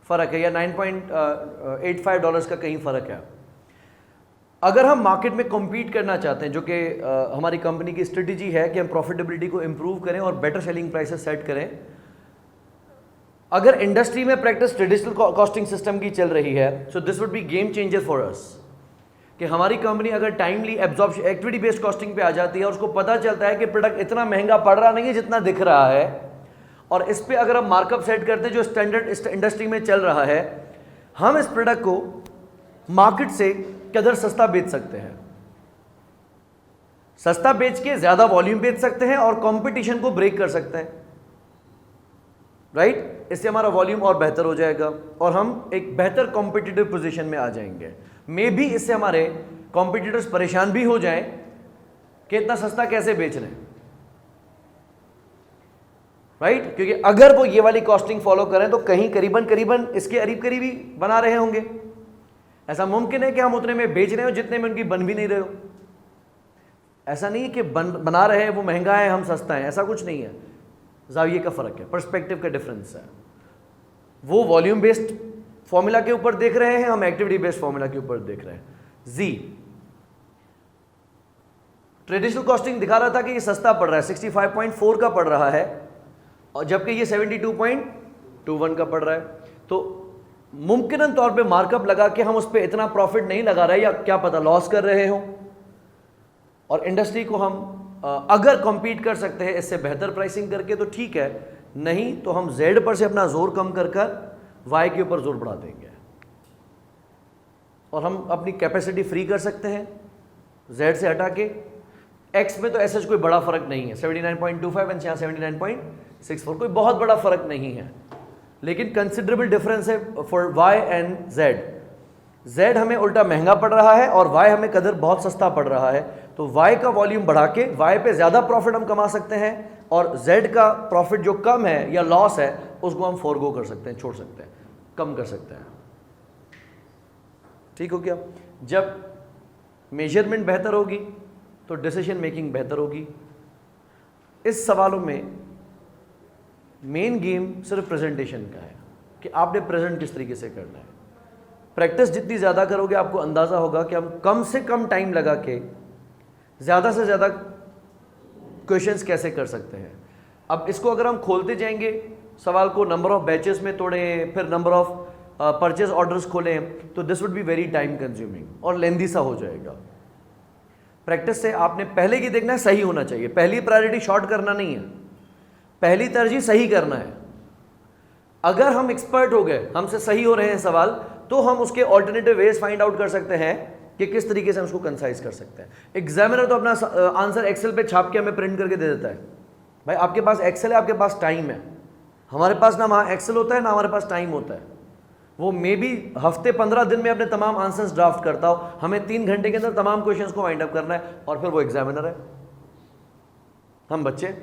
फर्क है या $9.85 का कहीं फर्क है। अगर हम मार्केट में कॉम्पीट करना चाहते हैं, जो कि हमारी कंपनी की स्ट्रेटेजी है कि हम प्रॉफिटेबिलिटी को इंप्रूव करें और बेटर सेलिंग प्राइसेस सेट करें, अगर इंडस्ट्री में प्रैक्टिस ट्रेडिशनल कॉस्टिंग सिस्टम की चल रही है, so this would B game changer for us. कि हमारी कंपनी अगर timely absorption activity based costing पे आ जाती है और उसको पता चलता है कि प्रोडक्ट इतना महंगा पड़ रहा नहीं है जितना दिख रहा है, और इस पे अगर हम मार्कअप सेट करते हैं जो स्टैंडर्ड इंडस्ट्री में चल रहा है, हम इस प्रोडक्ट को मार्केट से किधर सस्ता बेच सकते हैं। सस्ता बेच के ज्यादा वॉल्यूम बेच सकते हैं और कंपटीशन को ब्रेक कर सकते हैं, राइट? इससे हमारा वॉल्यूम और बेहतर हो जाएगा और हम एक बेहतर कॉम्पिटिटिव पोजीशन में आ जाएंगे। मे भी इससे हमारे कॉम्पिटिटर्स परेशान भी हो जाएं कि इतना सस्ता कैसे बेच रहे हैं, राइट? क्योंकि अगर वो ये वाली कॉस्टिंग फॉलो करें तो कहीं करीबन करीबन इसके करीब करीबी बना रहे होंगे। ऐसा मुमकिन है कि हम उतने में बेच रहे हो जितने में उनकी बन भी नहीं रहे हो। ऐसा नहीं है कि बना रहे हैं वो महंगा है हम सस्ता है, ऐसा कुछ नहीं है। जाविये का फर्क है, पर्सपेक्टिव का डिफरेंस है। वो वॉल्यूम बेस्ड फॉर्मूला के ऊपर देख रहे हैं, हम एक्टिविटी बेस्ड फॉर्मूला के ऊपर देख रहे हैं। जी ट्रेडिशनल कॉस्टिंग दिखा रहा था कि ये सस्ता पड़ रहा है, 65.4 का पड़ रहा है, और जबकि ये 72.21 का पड़ रहा है। तो मुमकिन तौर पे मार्कअप लगा के हम उस पर इतना प्रॉफिट नहीं लगा रहे, या क्या पता लॉस कर रहे हो, और इंडस्ट्री को हम अगर कॉम्पीट कर सकते हैं इससे बेहतर प्राइसिंग करके तो ठीक है, नहीं तो हम जेड पर से अपना जोर कम कर कर वाई के ऊपर जोर बढ़ा देंगे और हम अपनी कैपेसिटी फ्री कर सकते हैं जेड से हटा के। एक्स में तो ऐसा कोई बड़ा फर्क नहीं है, 79.25 एंड यहाँ 79.64, कोई बहुत बड़ा फर्क नहीं है, लेकिन कंसिडरेबल डिफरेंस है for Y and Z. Z हमें उल्टा महंगा पड़ रहा है और वाई हमें कदर बहुत सस्ता पड़ रहा है, तो वाई का वॉल्यूम बढ़ा के वाई पे ज़्यादा प्रॉफिट हम कमा सकते हैं और जेड का प्रॉफिट जो कम है या लॉस है उसको हम फोरगो कर सकते हैं, छोड़ सकते हैं, कम कर सकते हैं। ठीक हो क्या? जब मेजरमेंट बेहतर होगी तो डिसीजन मेकिंग बेहतर होगी। इस सवालों में मेन गेम सिर्फ प्रेजेंटेशन का है कि आपने प्रेजेंट किस तरीके से करना है। प्रैक्टिस जितनी ज़्यादा करोगे आपको अंदाज़ा होगा कि हम कम से कम टाइम लगा के ज़्यादा से ज़्यादा क्वेश्चंस कैसे कर सकते हैं। अब इसको अगर हम खोलते जाएंगे सवाल को, नंबर ऑफ बैचेस में तोड़ें, फिर नंबर ऑफ परचेज ऑर्डर्स खोलें, तो this would be very time consuming और लेंदी सा हो जाएगा। प्रैक्टिस से आपने पहले की देखना है सही होना चाहिए, पहली प्रायोरिटी शॉर्ट करना नहीं है, पहली तरजीह सही करना है। अगर हम एक्सपर्ट हो गए, हमसे सही हो रहे हैं सवाल, तो हम उसके ऑल्टरनेटिव वेज फाइंड आउट कर सकते हैं कि किस तरीके से हम उसको कंसाइज कर सकते हैं। एग्जामिनर तो अपना आंसर एक्सेल पे छाप के हमें प्रिंट करके दे देता है। भाई आपके पास एक्सेल है, आपके पास टाइम है, हमारे पास ना वहाँ एक्सेल होता है ना हमारे पास टाइम होता है। वो मे बी हफ्ते 15 दिन में अपने तमाम आंसर्स ड्राफ्ट करता हो, हमें 3 घंटे के अंदर तमाम क्वेश्चंस को वाइंड अप करना है, और फिर वो एग्जामिनर है, हम बच्चे।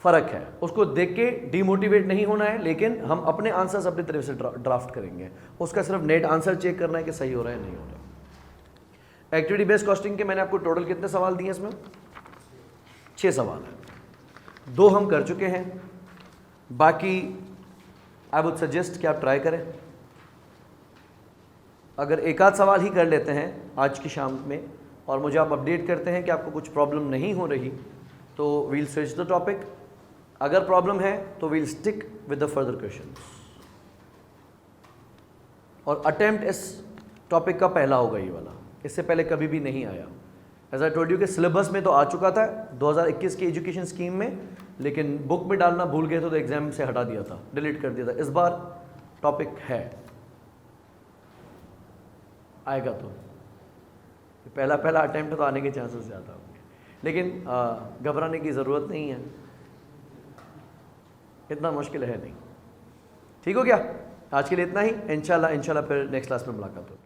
फर्क है, उसको देख के डीमोटिवेट नहीं होना है, लेकिन हम अपने आंसर्स अपनी तरफ से ड्राफ्ट करेंगे। उसका सिर्फ नेट आंसर चेक करना है कि सही हो रहा है नहीं हो रहा। एक्टिविटी बेस्ड कॉस्टिंग के मैंने आपको टोटल कितने सवाल दिए इसमें? 6 सवाल है, 2 हम कर चुके हैं, बाकी आई वुड सजेस्ट कि आप ट्राई करें। अगर एक आध सवाल ही कर लेते हैं आज की शाम में और मुझे आप अपडेट करते हैं कि आपको कुछ प्रॉब्लम नहीं हो रही, तो वील स्विच द टॉपिक। अगर प्रॉब्लम है तो we'll stick with the further questions, और अटेम्प्ट इस टॉपिक का पहला होगा ये वाला, इससे पहले कभी भी नहीं आया। एज आई टोल्ड यू कि सिलेबस में तो आ चुका था 2021 की एजुकेशन स्कीम में, लेकिन बुक में डालना भूल गए थे तो एग्जाम से हटा दिया था, डिलीट कर दिया था। इस बार टॉपिक है, आएगा तो पहला अटेम्प्ट तो आने के चांसेस ज़्यादा होंगे, लेकिन घबराने की ज़रूरत नहीं है, इतना मुश्किल है नहीं। ठीक हो गया? आज के लिए इतना ही। इंशाल्लाह फिर नेक्स्ट क्लास में मुलाकात होगी।